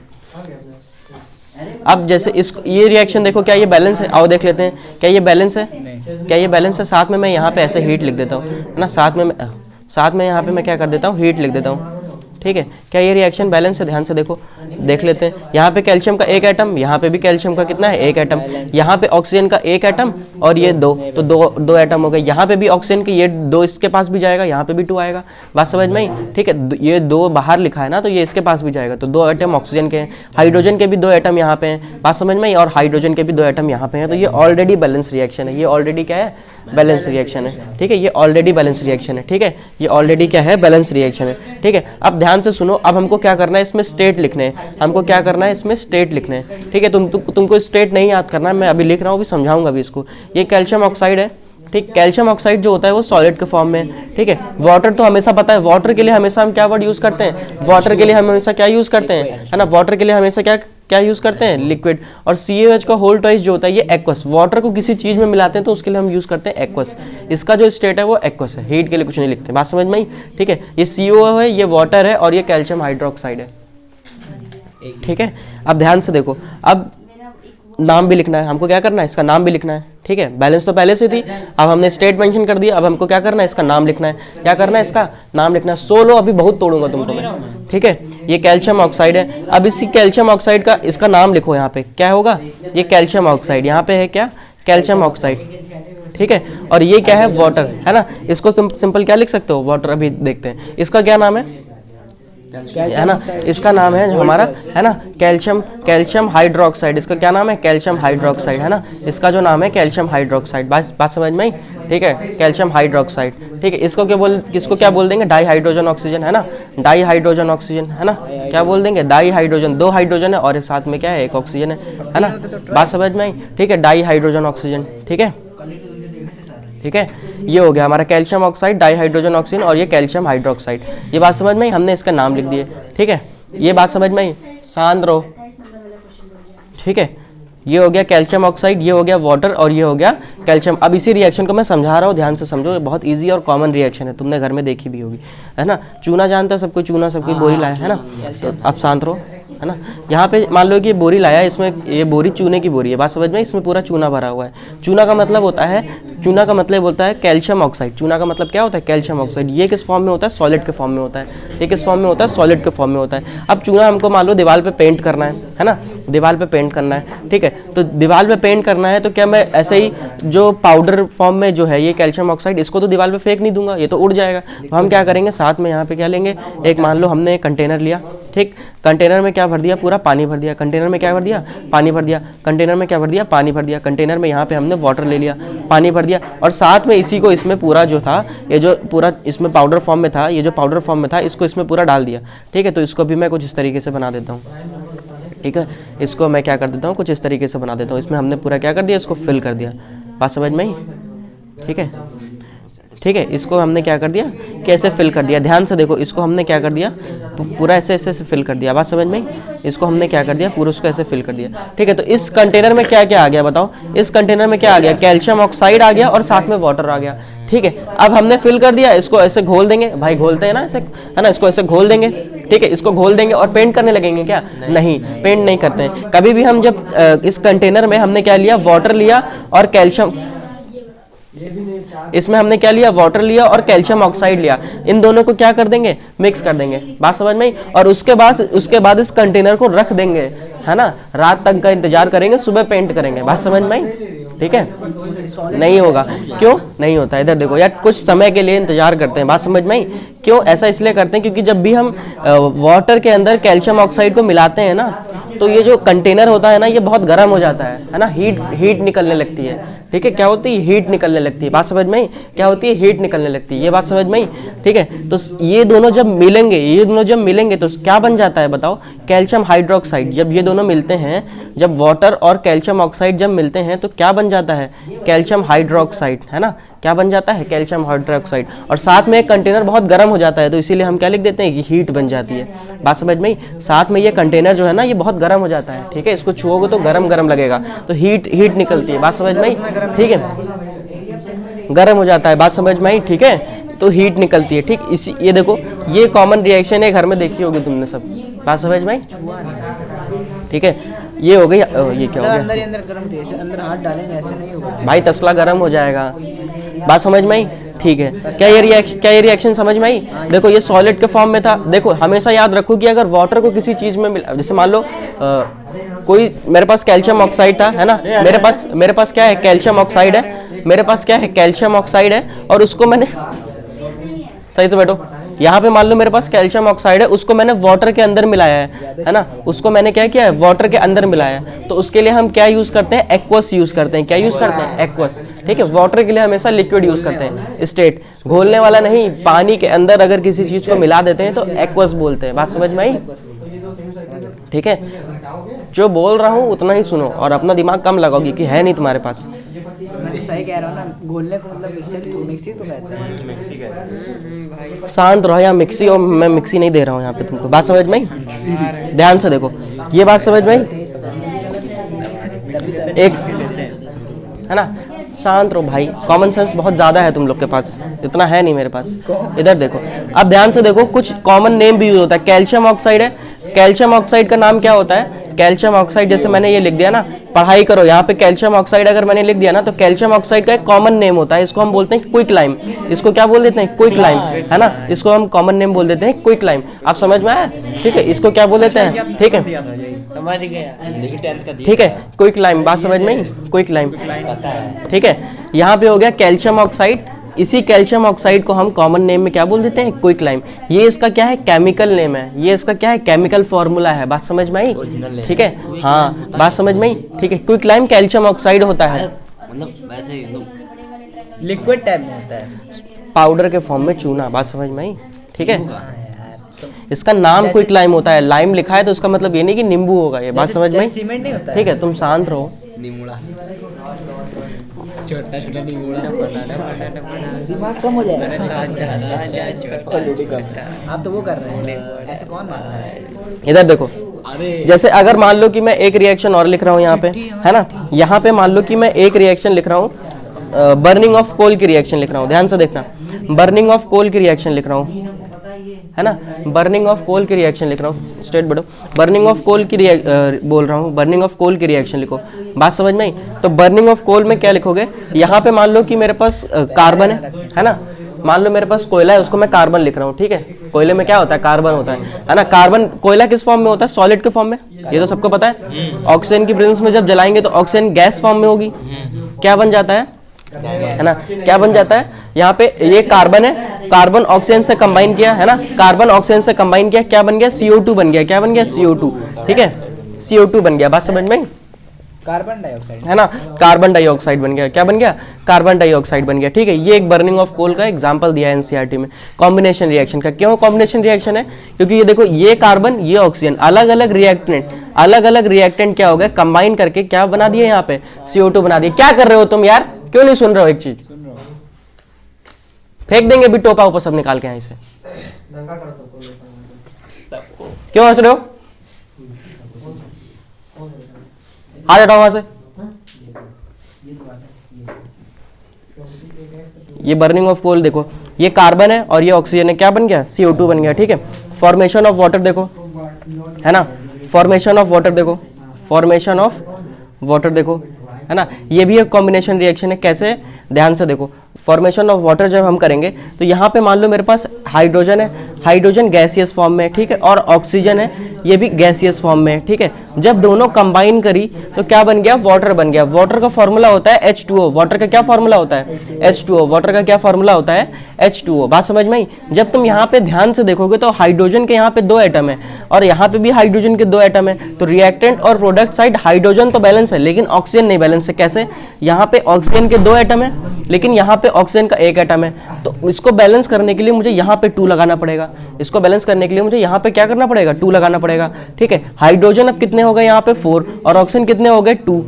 अब जैसे इस ये रिएक्शन देखो, क्या ये बैलेंस है? आओ देख लेते हैं, क्या ये बैलेंस है? क्या ये बैलेंस है? साथ में मैं यहाँ पे ऐसे हीट लिख देता हूँ, है ना, साथ में यहाँ पे मैं क्या कर देता हूँ, हीट लिख देता हूँ। ठीक है, क्या ये रिएक्शन बैलेंस है? ध्यान से देखो, देख लेते हैं। यहाँ पे कैल्शियम का 1 एटम, यहाँ पे भी कैल्शियम का कितना है, 1 एटम। यहाँ पे ऑक्सीजन का 1 एटम और ये 2, तो दो एटम हो गए। यहाँ पे भी ऑक्सीजन के ये 2 इसके पास भी जाएगा, यहाँ पे भी 2 आएगा। बात समझ में आई? ठीक है, ये 2 बाहर लिखा है ना, तो ये इसके पास भी जाएगा, तो 2 एटम ऑक्सीजन के हैं। हाइड्रोजन के भी 2 एटम यहाँ पे हैं। बात समझ में आई? और हाइड्रोजन के भी 2 एटम यहाँ पे हैं। तो ये ऑलरेडी बैलेंस रिएक्शन है। ये ऑलरेडी क्या है, बैलेंस रिएक्शन है। ठीक है, ये ऑलरेडी बैलेंस रिएक्शन है। ठीक है, ये ऑलरेडी क्या है, बैलेंस रिएक्शन है। ठीक है, अब ध्यान से सुनो। अब हमको क्या करना है, इसमें स्टेट लिखने हैं। हमको क्या करना है, इसमें स्टेट लिखने हैं। ठीक है, तुमको स्टेट नहीं याद करना है, मैं अभी लिख रहा हूँ, अभी समझाऊंगा अभी इसको। ये कैल्शियम ऑक्साइड है। ठीक, कैल्शियम ऑक्साइड जो होता है वो सॉलिड के फॉर्म में। ठीक है, वाटर तो हमेशा पता है, वाटर के लिए हमेशा हम क्या वर्ड यूज करते हैं, वाटर के लिए हम हमेशा क्या यूज करते हैं, है ना, वाटर के लिए हमेशा क्या यूज करते हैं, लिक्विड। और CaOH का होल ट्वाइस जो होता है ये एक्वस। वाटर को किसी चीज में मिलाते हैं तो उसके लिए हम यूज करते हैं एक्वस। इसका जो स्टेट है वो एक्वस है, हीट के लिए कुछ नहीं लिखते। बात समझ में आई? ठीक है, ये CO है, ये वाटर है और ये कैल्शियम हाइड्रोक्साइड है। ठीक है, अब ध्यान से देखो, अब नाम भी लिखना है हमको, क्या करना है, इसका नाम भी लिखना है। ठीक है, बैलेंस तो पहले से थी, अब हमने स्टेट मेंशन कर दिया, अब हमको क्या करना है, इसका नाम लिखना है। क्या करना है, इसका नाम लिखना है। 16 अभी बहुत तोड़ूंगा तुमको मैं, ठीक है। ये कैल्शियम ऑक्साइड है। अब इसी कैल्शियम ऑक्साइड का इसका नाम लिखो, यहाँ पे क्या होगा, ये कैल्शियम ऑक्साइड, यहाँ पे है क्या, कैल्शियम ऑक्साइड, ठीक है। और ये क्या है, वाटर, है ना। इसको तुम सिंपल क्या लिख सकते हो, वाटर। अभी देखते हैं इसका क्या नाम है ना, इसका नाम है हमारा, है ना, कैल्शियम हाइड्रोक्साइड। इसका क्या नाम है, कैल्शियम हाइड्रोक्साइड, है ना। इसका जो नाम है कैल्शियम हाइड्रोक्साइड, बात समझ में आई, ठीक है, कैल्शियम हाइड्रोक्साइड, ठीक है। इसको क्या बोल देंगे, डाई हाइड्रोजन ऑक्सीजन, है ना, डाई हाइड्रोजन ऑक्सीजन, है ना। क्या बोल देंगे, डाई हाइड्रोजन, 2 हाइड्रोजन है और एक साथ में क्या है, एक ऑक्सीजन है ना। बात समझ में आई, ठीक है, डाई हाइड्रोजन ऑक्सीजन, ठीक है, ठीक है। ये हो गया हमारा calcium oxide, di hydrogen oxygen, और ये कैल्शियम हाइड्रोक्साइड। ये बात समझ में आई, हमने इसका नाम लिख दिए, ठीक है। ये बात समझ में आई, शांत रहो, ठीक है। ये हो गया कैल्शियम ऑक्साइड, ये हो गया वाटर, और ये हो गया कैल्शियम। अब इसी रिएक्शन को मैं समझा रहा हूँ, ध्यान से समझो, ये बहुत इजी और कॉमन रिएक्शन है, तुमने घर में देखी भी होगी, है ना। चूना जानता है सबको, चूना सबकी बोरी लाया, है ना। तो अब शांत रहो, है ना। यहाँ पे मान लो कि ये बोरी लाया, इसमें ये बोरी चूने की बोरी है, बात समझ में, इसमें पूरा चूना भरा हुआ है। चूना का मतलब होता है कैल्शियम ऑक्साइड। चूना का मतलब क्या होता है, कैल्शियम ऑक्साइड। ये किस फॉर्म में होता है, सॉलिड के फॉर्म में होता है। ये किस फॉर्म में होता है, सॉलिड के फॉर्म में होता है। अब चूना हमको मान लो दीवार पे पेंट करना है ना, दीवार पे पेंट करना है, ठीक है। तो दीवार पे पेंट करना है, तो क्या मैं ऐसे ही जो पाउडर फॉर्म में जो है ये कैल्शियम ऑक्साइड, इसको तो दीवार पे फेंक नहीं दूंगा, ये तो उड़ जाएगा। तो हम क्या करेंगे, साथ में यहाँ पे क्या लेंगे, एक मान लो हमने एक कंटेनर लिया, ठीक। कंटेनर में क्या भर दिया, पूरा पानी भर दिया। कंटेनर में क्या भर दिया, पानी भर दिया। कंटेनर में क्या भर दिया, पानी भर दिया। कंटेनर में यहाँ पे हमने वाटर ले लिया, पानी भर दिया, और साथ में इसी को इसमें पूरा जो था, ये जो पूरा इसमें पाउडर फॉर्म में था, ये जो पाउडर फॉर्म में था, इसको इसमें पूरा डाल दिया, ठीक है। तो इसको भी मैं कुछ इस तरीके से बना देता हूँ, ठीक है। इसको मैं क्या कर देता हूँ, कुछ इस तरीके से बना देता हूँ। इसमें हमने पूरा क्या कर दिया, इसको फिल कर दिया, बात समझ में आई, ठीक है, ठीक है। इसको हमने क्या कर दिया, कैसे फिल कर दिया, ध्यान से देखो। इसको हमने क्या कर दिया, पूरा ऐसे ऐसे फिल कर दिया, बात समझ में आई। इसको हमने क्या कर दिया, पूरा उसको ऐसे फिल कर दिया, ठीक है। तो इस कंटेनर में क्या क्या आ गया, बताओ। इस कंटेनर में क्या आ गया, कैल्शियम ऑक्साइड आ गया और साथ में वाटर आ गया, ठीक है। अब हमने फिल कर दिया, इसको ऐसे घोल देंगे, भाई घोलते हैं ना ऐसे, है ना। इसको ऐसे घोल देंगे, ठीक है। इसको घोल देंगे और पेंट करने लगेंगे क्या, नहीं, पेंट नहीं करते हैं कभी भी हम। जब इस कंटेनर में हमने क्या लिया, वाटर लिया और कैल्शियम, इसमें हमने क्या लिया, वाटर लिया और कैल्शियम ऑक्साइड लिया, इन दोनों को क्या कर देंगे, मिक्स कर देंगे, बात समझ में आई। और उसके बाद इस कंटेनर को रख देंगे, है ना। रात तक का इंतजार करेंगे, सुबह पेंट करेंगे, बात समझ में आई, ठीक है। नहीं होगा, क्यों नहीं होता, इधर देखो यार, कुछ समय के लिए इंतजार करते हैं, बात समझ में आई। क्यों ऐसा इसलिए करते हैं, क्योंकि जब भी हम वाटर के अंदर कैल्शियम ऑक्साइड को मिलाते हैं ना, तो ये जो कंटेनर होता है ना, ये बहुत गर्म हो जाता है ना। हीट निकलने लगती है, ठीक है। क्या होती है, हीट निकलने लगती है, बात समझ में आई। क्या होती है, हीट निकलने लगती है, ये बात समझ में आई, ठीक है। तो ये दोनों जब मिलेंगे तो क्या बन जाता है, बताओ, कैल्शियम हाइड्रोक्साइड। जब ये दोनों मिलते हैं, जब वाटर और कैल्शियम ऑक्साइड जब मिलते हैं, तो क्या बन जाता है, कैल्शियम हाइड्रोक्साइड, है ना। क्या बन जाता है, कैल्शियम हाइड्रोक्साइड। और साथ में एक कंटेनर बहुत गर्म हो जाता है, तो इसीलिए हम क्या लिख देते हैं कि हीट बन जाती है, बात समझ में आई। साथ में ये कंटेनर जो है ना, ये बहुत गर्म हो जाता है, ठीक है। इसको छुओगे तो गरम लगेगा, तो हीट निकलती है, बात समझ में आई, ठीक है। गर्म हो जाता है, बात समझ में आई, ठीक है। तो हीट निकलती है, ठीक। इसी ये देखो, ये कॉमन रिएक्शन है, घर में देखी होगी तुमने सब, बात समझ में आई, ठीक है। ये हो गई, ये क्या हो गया, अंदर ही अंदर गर्म थे, ऐसे अंदर हाथ डालेंगे ऐसे नहीं होगा भाई, तसला गर्म हो जाएगा, बात समझ में आई, ठीक है। क्या ये रिएक्शन समझ में आई। देखो, ये सॉलिड के फॉर्म में था। देखो, हमेशा याद रखो कि अगर वाटर को किसी चीज में मिला, जैसे मान लो कोई, मेरे पास कैल्शियम ऑक्साइड था, है ना। मेरे पास क्या है, कैल्शियम ऑक्साइड है, मेरे पास क्या है, कैल्शियम ऑक्साइड है, और उसको मैंने, सही से बैठो, यहाँ पे मान लो मेरे पास कैल्शियम ऑक्साइड है, उसको मैंने वाटर के अंदर मिलाया है ना। उसको मैंने क्या किया है, वाटर के अंदर मिलाया है। तो उसके लिए हम क्या यूज करते हैं, एक्वस यूज करते हैं। क्या यूज करते हैं, एक्वस, ठीक है। वाटर के लिए हमेशा लिक्विड यूज करते हैं, स्टेट, घोलने वाला नहीं। पानी के अंदर अगर किसी चीज को मिला देते हैं तो एक्वस बोलते हैं, बात समझ में आई, ठीक है। जो बोल रहा हूँ उतना ही सुनो, और अपना दिमाग कम लगाओगी कि है नहीं तुम्हारे पास। मैं तो सही कह रहा हूँ ना, घोलने को मतलब मिक्सी तो कहते हैं। शांत रहो, या मिक्सी, और मैं मिक्सी नहीं दे रहा हूँ यहाँ पे तुमको, बात समझ में आई। ध्यान से देखो, ये बात समझ में आई, एक, है ना। शांत रहो भाई, कॉमन सेंस बहुत ज्यादा है तुम लोग के पास, इतना है नहीं मेरे पास। इधर देखो, अब ध्यान से देखो, कुछ कॉमन नेम भी यूज होता है। कैल्शियम ऑक्साइड है, कैल्शियम ऑक्साइड का नाम क्या होता है, कैल्शियम ऑक्साइड जैसे मैंने ये लिख दिया ना, पढ़ाई करो, यहाँ पे कैल्शियम ऑक्साइड अगर मैंने लिख दिया ना, तो कैल्शियम ऑक्साइड का एक कॉमन नेम होता है, इसको हम बोलते हैं क्विक लाइम। इसको क्या बोल देते हैं? क्विक लाइम, है ना, इसको हम कॉमन नेम बोल देते हैं क्विक लाइम। आप समझ में आया? ठीक है, इसको क्या बोल देते हैं? ठीक है, समझ गया। ठीक है, क्विक लाइम, बात समझ में आई? क्विक लाइम, ठीक है। यहाँ पे हो गया कैल्शियम ऑक्साइड, इसी कैल्शियम ऑक्साइड को हम कॉमन नेम में क्या बोल देते हैं? Quick lime. ये इसका क्या है? केमिकल नेम है, ये इसका क्या है? केमिकल फॉर्मूला है। बात समझ में आई? ठीक है, हाँ, बात समझ में आई? ठीक है, क्विक लाइम कैल्शियम ऑक्साइड होता है, मतलब वैसे लिक्विड टाइप में होता है, पाउडर के फॉर्म में चूना। बात समझ में आई? ठीक है, इसका नाम क्विक लाइम होता है, लाइम लिखा है तो उसका मतलब ये नहीं कि नींबू होगा, ये बात समझ में आई? सीमेंट नहीं होता है। ठीक है, तुम शांत रहो। नींबूड़ा, छोटा छोटा नींबूड़ा, दिमाग कम हो जाएगा। आप तो वो कर रहे हैं, ऐसे कौन मार रहा है? इधर देखो, जैसे अगर मान लो कि मैं एक रिएक्शन और लिख रहा हूँ यहाँ पे, है ना, यहाँ पे मान लो कि मैं एक रिएक्शन लिख रहा हूँ, बर्निंग ऑफ कोल की रिएक्शन लिख रहा हूँ, ध्यान से देखना, बर्निंग ऑफ कोल की रिएक्शन लिख रहा हूँ, है ना, बर्निंग ऑफ कोल की रिएक्शन लिख रहा हूँ, स्ट्रेट बढ़ो, बर्निंग ऑफ कोल की बोल रहा हूँ, बर्निंग ऑफ कोल की रिएक्शन लिखो। बात समझ में आई? तो बर्निंग ऑफ कोल में क्या लिखोगे? यहाँ पे मान लो कि मेरे पास कार्बन है ना, मान लो मेरे पास कोयला है, उसको मैं कार्बन लिख रहा हूँ, ठीक है। कोयले में क्या होता है? कार्बन होता है ना। कार्बन, कोयला किस फॉर्म में होता है? सॉलिड के फॉर्म में, ये तो सबको पता है। ऑक्सीजन की प्रेजेंस में जब जलाएंगे तो ऑक्सीजन गैस फॉर्म में होगी, क्या बन जाता है ना, क्या बन जाता है? यहाँ पे ये कार्बन है, कार्बन ऑक्सीजन से कंबाइन किया, है ना, कार्बन ऑक्सीजन से कंबाइन किया, क्या बन गया? CO2 बन गया। क्या बन गया? CO2, ठीक है, CO2 बन गया। बात समझ में? कार्बन डाइऑक्साइड, है ना, कार्बन डाइऑक्साइड बन गया। क्या बन गया? कार्बन डाइऑक्साइड बन गया। ठीक है, ये एक बर्निंग ऑफ कोल का एग्जांपल दिया है एनसीईआरटी में कॉम्बिनेशन रिएक्शन का। क्यों कॉम्बिनेशन रिएक्शन है? क्योंकि ये देखो, ये कार्बन, ये ऑक्सीजन, अलग अलग रिएक्टेंट क्या हो गए? कंबाइन करके क्या बना दिए? यहाँ पे CO2 बना दिए। क्या कर रहे हो तुम यार? क्यों नहीं सुन रहे हो? एक चीज फेंक देंगे भी, टोपा ऊपर सब निकाल के यहाँ से। क्यों हंस रहे हो? आ जाओ वहां से। ये बर्निंग ऑफ कोल देखो, ये कार्बन है और ये ऑक्सीजन है, क्या बन गया? CO2 बन गया। ठीक है, फॉर्मेशन ऑफ वाटर देखो, है ना, फॉर्मेशन ऑफ वाटर देखो, फॉर्मेशन ऑफ वाटर देखो, है ना, ये भी एक कॉम्बिनेशन रिएक्शन है। कैसे? ध्यान से देखो, फॉर्मेशन ऑफ वाटर जब हम करेंगे तो यहाँ पे मान लो मेरे पास हाइड्रोजन है, हाइड्रोजन गैसियस फॉर्म में, ठीक है, और ऑक्सीजन है, ये भी गैसियस फॉर्म में, ठीक है। जब दोनों कंबाइन करी तो क्या बन गया? वाटर बन गया। वाटर का फॉर्मूला होता है H2O। वाटर का क्या फॉर्मूला होता है? H2O। वाटर का क्या फॉर्मूला होता है? H2O। बात समझ में आई? जब तुम यहाँ पे ध्यान से देखोगे तो हाइड्रोजन के यहाँ पे 2 एटम है और यहाँ पे भी हाइड्रोजन के 2 एटम है, तो रिएक्टेंट और प्रोडक्ट साइड हाइड्रोजन तो बैलेंस है लेकिन ऑक्सीजन नहीं बैलेंस है। कैसे? यहाँ पे ऑक्सीजन के 2 एटम है लेकिन यहाँ पे ऑक्सीजन का 1 एटम है, तो इसको बैलेंस करने के लिए मुझे यहाँ पे 2 लगाना पड़ेगा। इसको बैलेंस करने के लिए मुझे यहाँ पे क्या करना पड़ेगा? 2 लगाना पड़ेगा। ठीक है, हाइड्रोजन अब कितने हो गए? यहाँ पे 4 और ऑक्सीजन कितने हो गए? 2।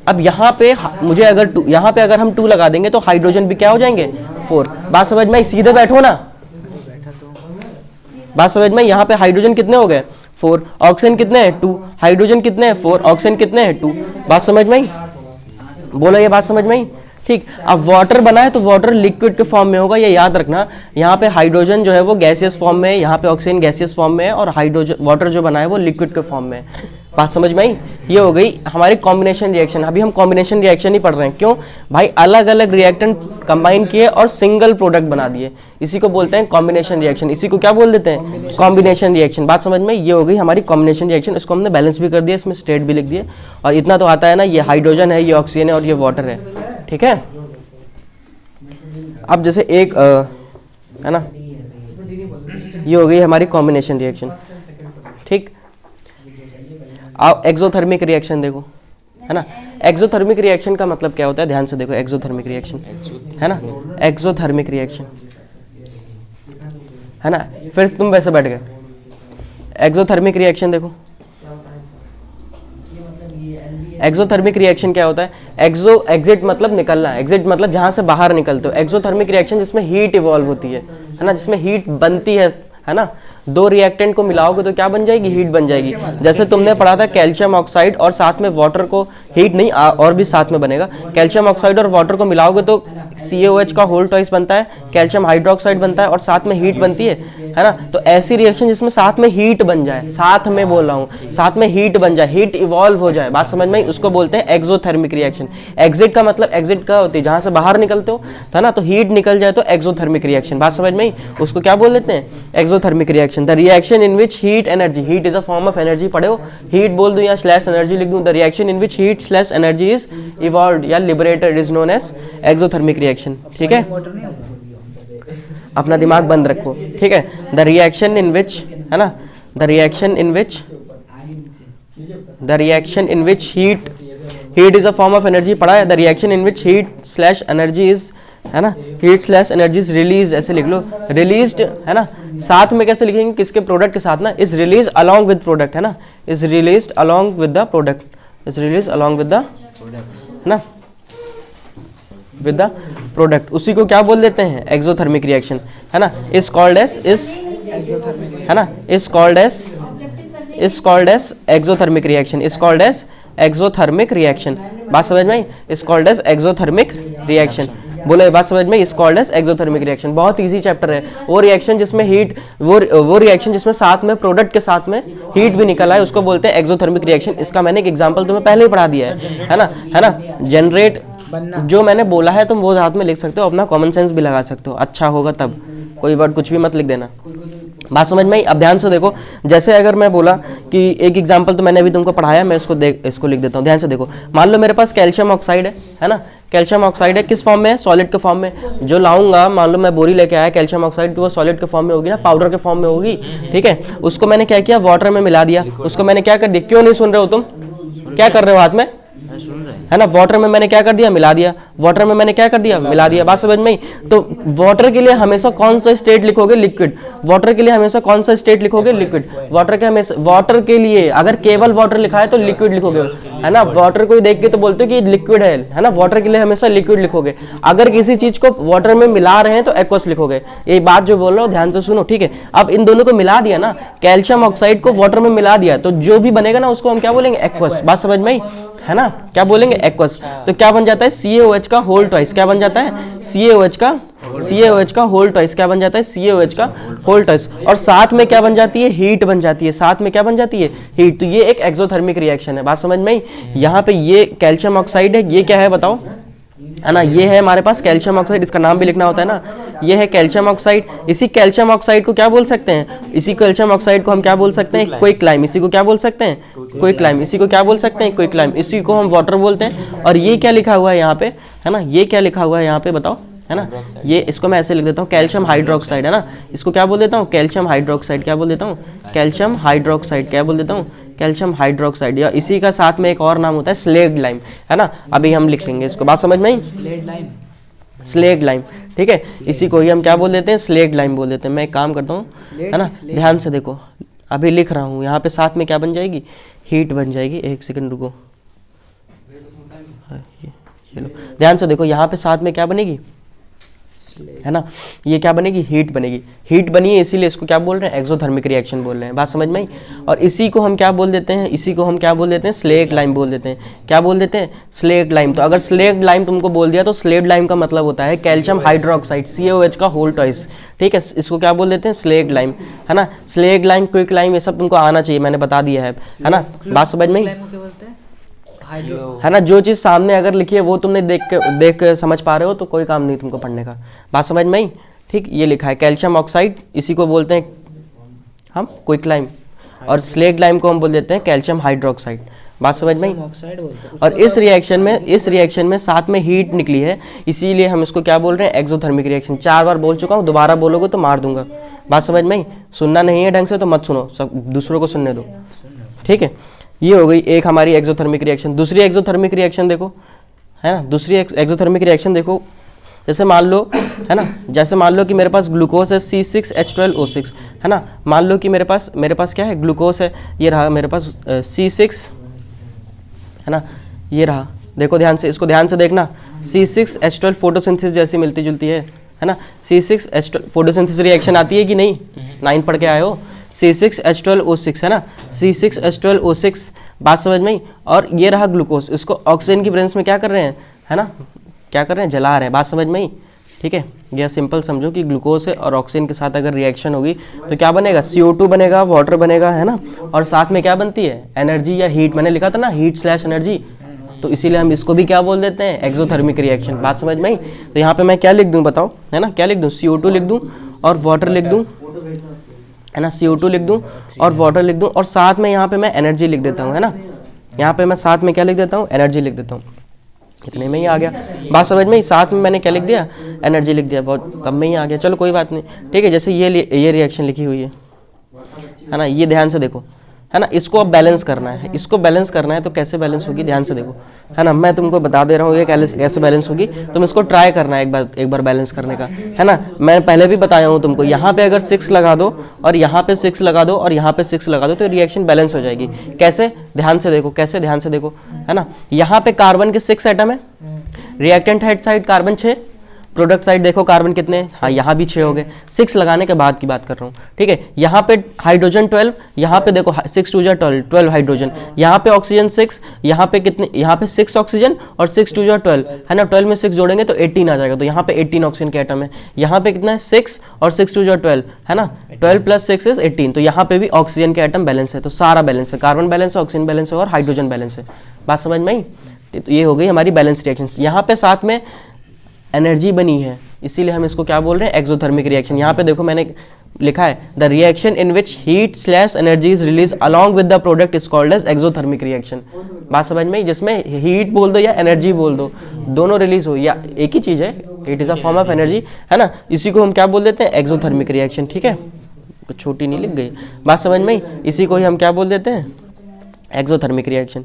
अब यहाँ पे मुझे अगर यहाँ पे अगर हम 2 लगा देंगे तो हाइड्रोजन भी क्या हो जाएंगे? 4। बात समझ में? सीधे बैठो ना। बात समझ में? यहाँ पे हाइड्रोजन कितने हो गए? 4, ऑक्सीजन कितने हैं? 2, हाइड्रोजन कितने हैं? 4, ऑक्सीजन कितने हैं? 2। बात समझ में आई? बोलो, ये बात समझ में आई? ठीक। अब वाटर बना है तो वाटर लिक्विड के फॉर्म में होगा, ये याद रखना। यहाँ पे हाइड्रोजन जो है वो गैसियस फॉर्म में है, यहाँ पे ऑक्सीजन गैसियस फॉर्म में है और हाइड्रोजन वाटर जो बना है वो लिक्विड के फॉर्म में है। बात समझ में आई? ये हो गई हमारी कॉम्बिनेशन रिएक्शन। अभी हम कॉम्बिनेशन रिएक्शन ही पढ़ रहे हैं। क्यों भाई? अलग अलग रिएक्टेंट कंबाइन किए और सिंगल प्रोडक्ट बना दिए, इसी को बोलते हैं कॉम्बिनेशन रिएक्शन। इसी को क्या बोल देते हैं? Combination reaction. बात समझ में? ये हो गई हमारी कॉम्बिनेशन रिएक्शन। इसको हमने बैलेंस भी कर दिया, इसमें स्टेट भी लिख दिए और इतना तो आता है ना, ये हाइड्रोजन है, ये ऑक्सीजन है और ये वाटर है। ठीक है, अब जैसे एक है ना, ये हो गई हमारी कॉम्बिनेशन रिएक्शन। ठीक, अब एक्सोथर्मिक रिएक्शन देखो, है ना। एक्सोथर्मिक रिएक्शन का मतलब क्या होता है? ध्यान से देखो, एक्सोथर्मिक रिएक्शन, है ना, एक्सोथर्मिक रिएक्शन, है ना। फिर तुम वैसे बैठ गए। एक्सोथर्मिक रिएक्शन देखो, एक्सोथर्मिक रिएक्शन क्या होता है? एक्सो, एग्जिट मतलब निकलना, एग्जिट मतलब जहां से बाहर निकलते हो। एक्सोथर्मिक रिएक्शन जिसमें हीट इवॉल्व होती है ना, जिसमें हीट बनती है ना। 2 रिएक्टेंट को मिलाओगे तो क्या बन जाएगी? हीट बन जाएगी। जैसे तुमने पढ़ा था कैल्शियम ऑक्साइड और साथ में वाटर को, हीट नहीं और भी साथ में बनेगा। कैल्शियम ऑक्साइड और वाटर को मिलाओगे तो CaOH का होल ट्वाइस बनता है, कैल्शियम हाइड्रोक्साइड बनता है और साथ में हीट बनती है ना। तो ऐसी रिएक्शन जिसमें साथ में हीट बन जाए, साथ में बोल रहा हूँ, साथ में हीट बन जाए, हीट इवॉल्व हो जाए, बात समझ में आई, उसको बोलते हैं एक्सोथर्मिक रिएक्शन। एग्जिट का मतलब एग्जिट का होती है जहां से बाहर निकलते हो, है ना, तो हीट निकल जाए तो एक्सोथर्मिक रिएक्शन, बात समझ में आई, उसको क्या बोल देते हैं, exothermic reaction. The reaction in which heat energy, heat is a form of energy, पढ़े हो, हीट बोल दूं या स्लैश एनर्जी लिख दूं, the reaction in which heat slash energy is evolved या liberated is known as exothermic reaction. ठीक है, अपना दिमाग बंद रखो, ठीक है। द रिएक्शन इन विच, है ना, the reaction in which heat is a form of energy पढ़ा है। The reaction in which heat slash energy is, है ना, heat slash energy is release, ऐसे लिख लो, रिलीज्ड, है ना। साथ में कैसे लिखेंगे, किसके, प्रोडक्ट के साथ ना, is release along with product, है ना, is released along with the product, is release along with the, है ना, विद द प्रोडक्ट, उसी को क्या बोल देते हैं, एक्सोथर्मिक रिएक्शन, है ना। इज कॉल्ड एज, इज, है ना, is called as exothermic reaction, is called as exothermic reaction, बात समझ में आई, is called as exothermic reaction, बोलो ये बात समझ में, is called as exothermic reaction. बहुत इजी चैप्टर है। वो रिएक्शन जिसमें हीट, वो रिएक्शन जिसमें साथ में प्रोडक्ट के साथ में हीट भी निकला है, उसको बोलते हैं एक्सोथर्मिक रिएक्शन। इसका मैंने एक एग्जांपल तुम्हें पहले ही पढ़ा दिया है ना, है ना। जनरेट, जो मैंने बोला है तुम वो हाथ में लिख सकते हो, अपना कॉमन सेंस भी लगा सकते हो, अच्छा होगा तब, कोई वर्ड कुछ भी मत लिख देना, बात समझ में आई। अब ध्यान से देखो, जैसे अगर मैं बोला कि एक एग्जांपल तो मैंने अभी तुमको पढ़ाया, मैं इसको लिख देता हूँ, ध्यान से देखो। मान लो मेरे पास कैल्शियम ऑक्साइड है ना, कैल्शियम ऑक्साइड है, किस फॉर्म में है, सॉलिड के फॉर्म में। जो लाऊंगा, मान लो मैं बोरी लेके आया कैल्शियम ऑक्साइड की, वो सॉलिड के फॉर्म में होगी ना, पाउडर के फॉर्म में होगी, ठीक है। उसको मैंने क्या किया, वाटर में मिला दिया, उसको मैंने क्या कर दिया, क्यों नहीं सुन रहे हो तुम, क्या कर रहे हो हाथ में, है ना, वाटर में मैंने क्या कर दिया, मिला दिया, वाटर में मैंने क्या कर दिया, मिला दिया, बात समझ में आई। तो वाटर के लिए हमेशा कौन सा स्टेट लिखोगे, लिक्विड। वाटर के लिए हमेशा कौन सा स्टेट लिखोगे, लिक्विड। वाटर के हमेशा, वाटर के लिए अगर केवल वाटर लिखा है तो लिक्विड लिखोगे, है ना। वाटर को देख के तो बोलते हो कि लिक्विड है ना, वाटर के लिए हमेशा लिक्विड लिखोगे। अगर किसी चीज को वाटर में मिला रहे हैं तो एक्वस लिखोगे। ये बात जो बोल रहा हूँ ध्यान से सुनो, ठीक है। अब इन दोनों को मिला दिया ना, कैल्शियम ऑक्साइड को वाटर में मिला दिया, तो जो भी बनेगा ना उसको हम क्या बोलेंगे, एक्वस, बात समझ में आई, है ना, क्या बोलेंगे, एक्वस। तो क्या बन जाता है, CaOH का होल ट्वाइस, क्या बन जाता है, CaOH का होल ट्वाइस, क्या बन जाता है, CaOH का होल ट्वाइस। और साथ में क्या बन जाती है, हीट बन जाती है, साथ में क्या बन जाती है, हीट। तो ये एक एक्सोथर्मिक रिएक्शन है, बात समझ में आई। यहाँ पे ये कैल्शियम ऑक्साइड है, ये क्या है बताओ, है ना, ये है हमारे पास कैल्शियम ऑक्साइड, इसका नाम भी लिखना होता है ना, ये है कैल्शियम ऑक्साइड। इसी कैल्शियम ऑक्साइड को क्या बोल सकते हैं, इसी कैल्शियम ऑक्साइड को हम क्या बोल सकते हैं, क्विकलाइम। इसी को क्या बोल सकते हैं, क्विकलाइम। इसी को क्या बोल सकते हैं, क्विकलाइम। इसी को हम वाटर बोलते हैं। और ये क्या लिखा हुआ है यहाँ पे, है ना, ये क्या लिखा हुआ है यहाँ पे बताओ, है ना, ये, इसको मैं ऐसे लिख देता हूँ, कैल्शियम हाइड्रोक्साइड, है ना। इसको क्या बोल देता हूँ, कैल्शियम हाइड्रोक्साइड, क्या बोल देता हूँ, कैल्शियम हाइड्रोक्साइड, क्या बोल देता हूँ, कैल्शियम हाइड्रोक्साइड। या इसी का साथ में एक और नाम होता है स्लेग लाइम, है ना। अभी हम लिख लेंगे इसको, बात समझ में आई, स्लेग लाइम, ठीक है। इसी को ही हम क्या बोल देते हैं, स्लेग लाइम बोल देते हैं। मैं एक काम करता हूँ, है ना, ध्यान से देखो, अभी लिख रहा हूँ, यहाँ पे साथ में क्या बन जाएगी, हीट बन जाएगी। एक सेकंड रुको, ये लो, ध्यान से देखो, यहाँ पे साथ में क्या बनेगी, है ना, ये क्या बनेगी, हीट बनेगी। हीट बनी है इसीलिए इसको क्या बोल रहे हैं, एक्सोथर्मिक रिएक्शन बोल रहे हैं, बात समझ में आई। और इसी को हम क्या बोल देते हैं, इसी को हम क्या बोल देते हैं, स्लेग लाइम बोल देते हैं। क्या बोल देते हैं, स्लेग लाइम। तो अगर स्लेग लाइम तुमको बोल दिया तो स्लेग लाइम का मतलब होता है कैल्शियम हाइड्रोक्साइड, CaOH का होल ट्वाइस, ठीक है। इसको क्या बोल देते हैं, स्लेग लाइम, है ना। स्लेग लाइम, क्विक लाइम, ये सब तुमको आना चाहिए, मैंने बता दिया है ना, बात समझ में आई, है ना। जो चीज सामने अगर लिखी है वो तुमने देख के समझ पा रहे हो तो कोई काम नहीं तुमको पढ़ने का, बात समझ में आई, ठीक। ये लिखा है कैल्शियम ऑक्साइड, इसी को बोलते हैं हम क्विकलाइम, और स्लेग लाइम को हम बोल देते हैं कैल्शियम हाइड्रोक्साइड, बात समझ में आई। और इस रिएक्शन में साथ में हीट निकली है, इसीलिए हम इसको क्या बोल रहे हैं, एक्सोथर्मिक रिएक्शन। 4 बार बोल चुका हूँ, दोबारा बोलोगे तो मार दूंगा, बात समझ में आई। सुनना नहीं है ढंग से तो मत सुनो, सब दूसरों को सुनने दो, ठीक है। ये हो गई एक हमारी एक्सोथर्मिक रिएक्शन। दूसरी एक्सोथर्मिक रिएक्शन देखो, है ना, दूसरी एक्सोथर्मिक रिएक्शन देखो, जैसे मान लो, है ना, जैसे मान लो कि मेरे पास ग्लूकोज है C6H12O6, है ना। मान लो कि मेरे पास क्या है, ग्लूकोज है, ये रहा मेरे पास C6, है ना, ये रहा, देखो ध्यान से, इसको ध्यान से देखना, C6H12 फोटोसिंथेसिस जैसी मिलती जुलती है ना। C6H12 फोटोसिंथेसिस रिएक्शन आती है कि नहीं, 9 पढ़ के आए हो। C6H12O6, है ना, C6H12O6, बात समझ में। और ये रहा ग्लूकोज, इसको ऑक्सीजन की प्रेजेंस में क्या कर रहे हैं, है ना, क्या कर रहे हैं, जला रहे हैं। बात समझ में आई, ठीक है। यह सिंपल समझो कि ग्लूकोज और ऑक्सीजन के साथ अगर रिएक्शन होगी तो क्या बनेगा, CO2 बनेगा, वाटर बनेगा, है ना, और साथ में क्या बनती है, एनर्जी या हीट। मैंने लिखा था ना हीट स्लैश एनर्जी, तो इसीलिए हम इसको भी क्या बोल देते हैं, एक्सोथर्मिक रिएक्शन। बात समझ में आई। तो यहाँ पे मैं क्या लिख दूँ बताओ, है ना, क्या लिख दूँ, CO2 लिख दूँ और वाटर लिख दूँ, है ना, CO2 लिख दूँ और वाटर लिख दूँ, और साथ में यहाँ पे मैं एनर्जी लिख देता हूँ, है ना, यहाँ पे मैं साथ में क्या लिख देता हूँ, एनर्जी लिख देता हूँ। इतने में ही आ गया। बात समझ में ही, साथ में मैंने क्या लिख दिया, एनर्जी लिख दिया, बहुत कम में ही आ गया। चलो कोई बात नहीं, ठीक है। जैसे ये रिएक्शन लिखी हुई है ना, ये ध्यान से देखो, है ना, इसको अब बैलेंस करना है, इसको बैलेंस करना है, तो कैसे बैलेंस होगी, ध्यान से देखो, है ना, मैं तुमको बता दे रहा हूँ ये कैसे बैलेंस होगी। तुम इसको ट्राई करना है एक बार बैलेंस करने का, है ना। मैं पहले भी बताया हूँ तुमको, यहाँ पे अगर 6 लगा दो और यहाँ पे 6 लगा दो और यहाँ पे 6 लगा दो तो रिएक्शन बैलेंस हो जाएगी। कैसे, ध्यान से देखो, कैसे, ध्यान से देखो, है ना। यहाँ पे कार्बन के 6 एटम है, reactant head side carbon 6, product side देखो कार्बन कितने, हाँ यहाँ भी 6 हो गए। 6 लगाने के बाद की बात कर रहा हूँ, ठीक है। यहाँ पे हाइड्रोजन 12, यहाँ पे देखो 6 2 जा 12 हाइड्रोजन, यहाँ पे ऑक्सीजन 6, यहाँ पे कितने, यहाँ पे 6 ऑक्सीजन और 6 2 जा 12, है ना, 12 में 6 जोड़ेंगे तो 18 आ जाएगा। तो यहाँ पे 18 ऑक्सीजन के एटम है। यहाँ पे कितना है, 6 और 6 2 जा 12, है ना, 12 + 6 इज 18। तो यहाँ पे भी ऑक्सीजन के एटम बैलेंस है, तो सारा बैलेंस है, कार्बन बैलेंस है, ऑक्सीजन बैलेंस है और हाइड्रोजन बैलेंस है। बात समझ में आई। तो ये हो गई हमारी बैलेंस रिएक्शन। यहाँ पे साथ में एनर्जी बनी है, इसीलिए हम इसको क्या बोल रहे हैं, एक्सोथर्मिक रिएक्शन। यहाँ पे देखो मैंने लिखा है, the reaction in which heat slash energy is release along with the product is called as exothermic reaction. बात समझ में, जिसमें हीट बोल दो या एनर्जी बोल दो, दोनों रिलीज हो, या एक ही चीज है, it is a form of energy, है ना, इसी को हम क्या बोल देते हैं, एक्सोथर्मिक रिएक्शन, ठीक है। कुछ छोटी नहीं लिख गई, बात समझ में, इसी को ही हम क्या बोल देते हैं, एक्सोथर्मिक रिएक्शन।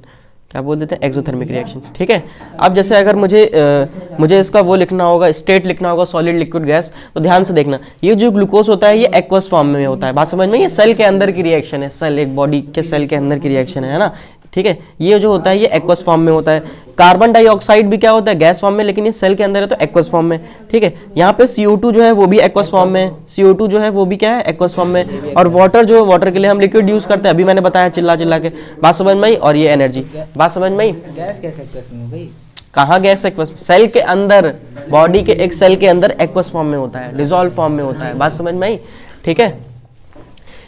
क्या बोल देते हैं, एक्सोथर्मिक रिएक्शन, ठीक है। अब जैसे अगर मुझे इसका वो लिखना होगा, स्टेट लिखना होगा, सॉलिड लिक्विड गैस, तो ध्यान से देखना, ये जो ग्लूकोज होता है ये एक्वस फॉर्म में होता है। बात समझ में, ये सेल के अंदर की रिएक्शन है, सेल, एक बॉडी के सेल के अंदर की रिएक्शन है ना, ठीक है। ये जो होता है ये एक्वस फॉर्म में होता है। कार्बन डाइऑक्साइड भी क्या होता है, गैस फॉर्म में, लेकिन ये सेल के अंदर है तो एक्वस फॉर्म में, ठीक है। यहाँ पे CO2 जो है वो भी एक्वस फॉर्म में, CO2 जो है वो भी क्या है, एक्वस फॉर्म में। और वाटर जो, वाटर के लिए हम लिक्विड यूज करते हैं, अभी मैंने बताया चिल्ला के। बात समझ में आई। और ये एनर्जी, बात समझ में आई। गैस कैसे एक्वस में हो गई, कहाँ गैस एक्वस, सेल के अंदर, बॉडी के एक सेल के अंदर एक्वस फॉर्म में होता है, डिसॉल्व फॉर्म में होता है। बात समझ में आई, ठीक है।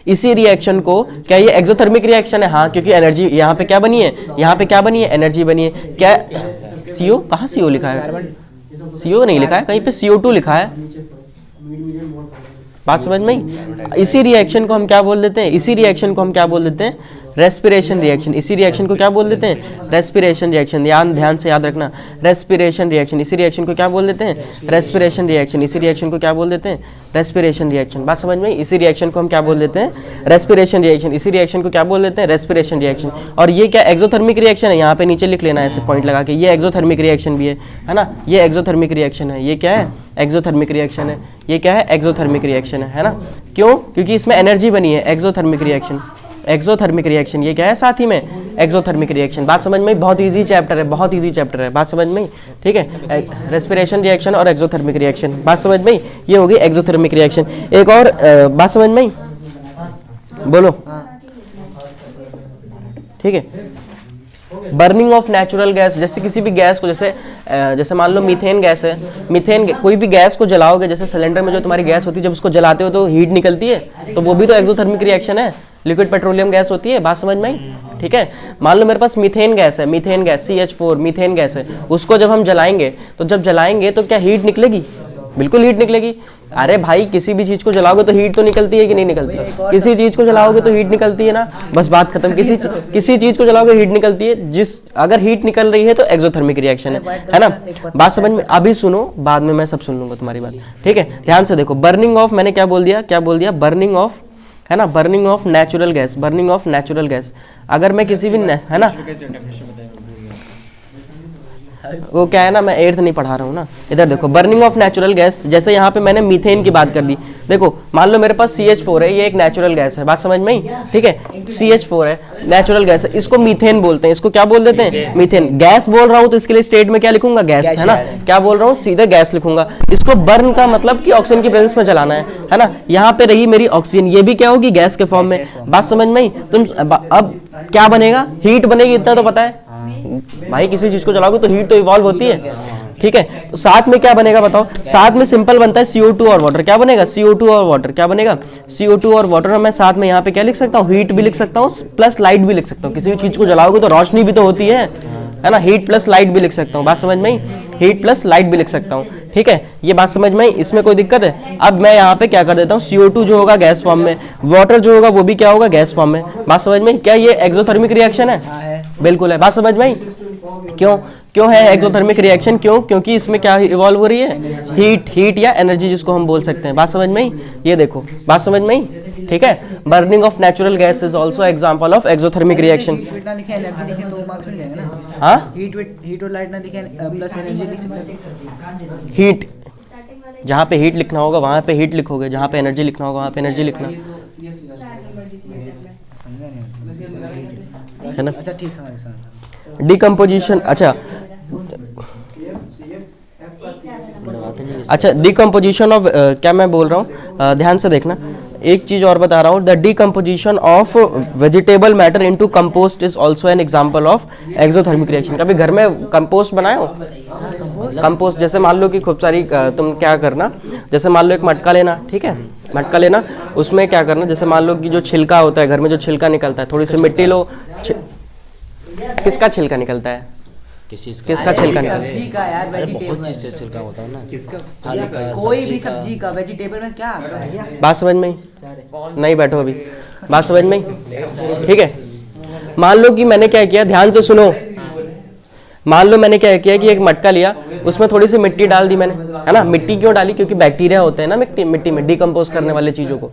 इसी रिएक्शन को क्या ये एक्सोथर्मिक रिएक्शन है, हाँ, क्योंकि एनर्जी यहाँ पे क्या बनी है, यहाँ पे क्या बनी है, एनर्जी बनी है। क्या CO, कहाँ CO लिखा है, CO नहीं लिखा है कहीं पे, CO2 लिखा है। बात समझ में आई। इसी रिएक्शन को हम क्या बोल देते हैं, इसी रिएक्शन को हम क्या बोल देते हैं, रेस्पिरेशन रिएक्शन। इसी रिएक्शन को क्या बोल देते हैं, रेस्पिरेशन रिएक्शन। ध्यान से याद रखना, रेस्पिरेशन रिएक्शन। इसी रिएक्शन को क्या बोल देते हैं, रेस्पिरेशन रिएक्शन। इसी रिएक्शन को क्या बोल देते हैं, रेस्पिरेशन रिएक्शन। बात समझ में, इसी रिएक्शन को हम क्या बोल देते हैं, रेस्पिरेशन रिएक्शन। इसी रिएक्शन को क्या बोल देते हैं, रेस्पिरेशन रिएक्शन। और ये क्या एक्सोथर्मिक रिएक्शन है, यहाँ पे नीचे लिख लेना है ऐसे पॉइंट लगा के, ये एक्सोथर्मिक रिएक्शन भी है ना, ये एक्सोथर्मिक रिएक्शन है। ये क्या है, एक्सोथर्मिक रिएक्शन है। ये क्या है, एक्सोथर्मिक रिएक्शन है ना। क्यों, क्योंकि इसमें एनर्जी बनी है, एक्सोथर्मिक रिएक्शन, एक्सोथर्मिक रिएक्शन। ये क्या है साथ ही में, एक्सोथर्मिक रिएक्शन। बात समझ में, बहुत इजी चैप्टर है, बहुत इजी चैप्टर है। बात समझ में, ठीक है। रेस्पिरेशन रिएक्शन और एक्सोथर्मिक रिएक्शन, बात समझ में, ये होगी एक्सोथर्मिक रिएक्शन। एक और बात समझ में, बोलो, ठीक है। बर्निंग ऑफ नेचुरल गैस, जैसे किसी भी गैस को, जैसे मान लो मीथेन गैस है, कोई भी गैस को जलाओगे, जैसे सिलेंडर में जो तुम्हारी गैस होती है, जब उसको जलाते हो तो हीट निकलती है, तो वो भी तो एक्सोथर्मिक रिएक्शन है, लिक्विड पेट्रोलियम गैस होती है। बात समझ में आई, ठीक है। मान लो मेरे पास मीथेन गैस है, methane gas CH4 methane gas है, उसको जब हम जलाएंगे तो क्या हीट निकलेगी, बिल्कुल हीट निकलेगी। अरे भाई, किसी भी चीज को जलाओगे तो हीट तो निकलती है कि नहीं निकलती, किसी चीज को जलाओगे तो हीट निकलती है ना, बस बात खत्म। किसी चीज को जलाओगे हीट निकलती है, अगर हीट निकल रही है तो एक्सोथर्मिक रिएक्शन है ना। बात समझ में, अभी सुनो, बाद में मैं सब सुन लूंगा तुम्हारी बात, ठीक है। ध्यान से देखो, बर्निंग ऑफ, मैंने क्या बोल दिया, बर्निंग ऑफ, है ना, burning of natural gas, burning of natural gas. अगर मैं किसी भी, है ना, वो क्या है ना, मैं 8th नहीं पढ़ा रहा हूँ ना। इधर देखो, बर्निंग ऑफ नेचुरल गैस, जैसे यहाँ पे मैंने मीथेन की बात कर दी। देखो, मान लो मेरे पास CH4 है, ये एक नेचुरल गैस है, बात समझ में ही, ठीक है। CH4 है, नेचुरल गैस है, इसको मीथेन बोलते हैं। इसको क्या बोल देते हैं, मीथेन। गैस बोल रहा हूँ तो इसके लिए स्टेट में क्या लिखूंगा, गैस, है ना। क्या बोल रहा हूँ, सीधे गैस लिखूंगा। इसको बर्न का मतलब कि ऑक्सीजन की प्रेजेंस में जलाना है ना। यहाँ पे रही मेरी ऑक्सीजन, ये भी क्या होगी, गैस के फॉर्म में। बात समझ में ही। तुम अब क्या बनेगा, हीट बनेगी, इतना तो पता है भाई, किसी चीज को जलाओगे तो हीट तो इवॉल्व होती है, ठीक है। तो साथ में क्या बनेगा बताओ, साथ में सिंपल बनता है CO2 और वाटर। क्या बनेगा, CO2 और वाटर। क्या बनेगा, CO2 और वाटर। और मैं साथ में यहाँ पे क्या लिख सकता हूँ, हीट भी लिख सकता हूँ प्लस लाइट भी लिख सकता हूँ। किसी भी चीज को जलाओगे तो रोशनी भी तो होती है ना, हीट प्लस लाइट भी लिख सकता हूँ। बात समझ में आई, हीट प्लस लाइट भी लिख सकता हूँ। ठीक है, ये बात समझ में आई, इसमें कोई दिक्कत है। अब मैं यहाँ पे क्या कर देता हूँ, CO2 जो होगा गैस फॉर्म में, वाटर जो होगा वो भी क्या होगा, गैस फॉर्म में। बात समझ में आई? क्या ये एक्सोथर्मिक रिएक्शन है? बिल्कुल है। बात समझ में आई? क्यों है एक्सोथर्मिक रिएक्शन? क्योंकि इसमें क्या इवॉल्व हो रही है, हीट या एनर्जी जिसको हम बोल सकते हैं। बात समझ में आई? ये देखो, बात समझ में आई? ठीक है, burning of natural gas is also example of exothermic reaction. Heat ना लिखे एनर्जी लिखे तो मार्क्स मिल जाएगा ना। हाँ, हीट और लाइट ना लिखे प्लस एनर्जी लिख सकते हैं। हीट, जहाँ पे हीट लिखना होगा वहाँ पे हीट लिखोगे, जहाँ पे एनर्जी लिखना होगा वहाँ पे एनर्जी लिखना है ना। अच्छा ठीक है। डिकम्पोजिशन, अच्छा डिकम्पोजिशन ऑफ, क्या मैं बोल रहा हूँ, ध्यान से देखना। एक चीज और बता रहा हूँ, the decomposition of vegetable matter into compost is also an example of exothermic reaction. कभी घर में कंपोस्ट बनाए हो? कंपोस्ट जैसे मान लो कि खूब सारी तुम क्या करना, जैसे मान लो एक मटका लेना, ठीक है, मटका लेना, उसमें क्या करना, जैसे मान लो कि जो छिलका होता है घर में, जो छिलका निकलता है, थोड़ी सी मिट्टी लो। किसका छिलका निकलता है, किसका छिलका निकलता है? सब्जी का यार, वेजिटेबल बहुत चीज से छिलका होता है ना, किसका कोई भी सब्जी का, वेजिटेबल में क्या आता है? बात समझ में नहीं? बैठो अभी, बात समझ में? ठीक है, मान लो कि मैंने क्या किया, ध्यान से सुनो। मान लो मैंने क्या किया कि एक मटका लिया, उसमें थोड़ी सी मिट्टी डाल दी मैंने, है ना। मिट्टी क्यों डाली, क्योंकि बैक्टीरिया होते हैं ना मिट्टी में डिकम्पोज करने वाले चीजों को।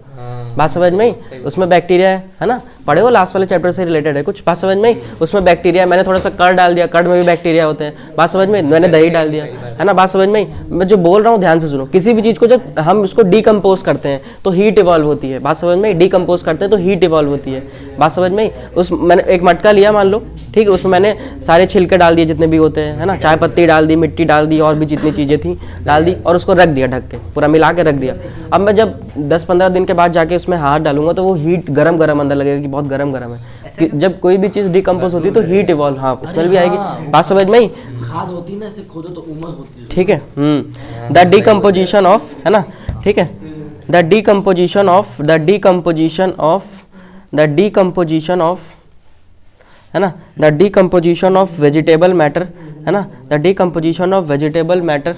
बात समझ में? उसमें बैक्टीरिया है ना, पढ़े हो, लास्ट वाले चैप्टर से रिलेटेड है कुछ। बात समझ में? उसमें बैक्टीरिया, मैंने थोड़ा सा कर्ड डाल दिया, कर्ड में भी बैक्टीरिया होते हैं। बात समझ में? मैंने दही डाल दिया, है ना। बात समझ में? मैं जो बोल रहा हूँ ध्यान से सुनो। किसी भी चीज को जब हम उसको डिकम्पोज करते हैं तो हीट इवॉल्व होती है। बात समझ में? डिकम्पोज करते हैं तो हीट इवॉल्व होती है। बात समझ में? मैंने एक मटका लिया मान लो, ठीक है, उसमें मैंने सारे छिलके डाल दिए जितने भी होते हैं, है ना, चाय पत्ती डाल दी, मिट्टी डाल दी, और भी जितनी चीजें थी डाल दी, और उसको रख दिया ढक के, पूरा मिला के रख दिया। अब मैं जब 10-15 दिन के बाद जाके उसमें हाथ डालूंगा तो वो हीट गरम अंदर लगेगा कि बहुत गरम है। कि जब कोई भी चीज डिकम्पोज होती है तो हीट इवॉल्व, हाँ, स्मेल भी आएगी। बात समझ में? खाद होती है ना, इसे खोदो तो उमस होती है। ठीक है, द डिकम्पोजिशन ऑफ, है ना, ठीक है, द डिकम्पोजिशन ऑफ, है ना, the decomposition of vegetable matter, है ना, the decomposition of vegetable matter.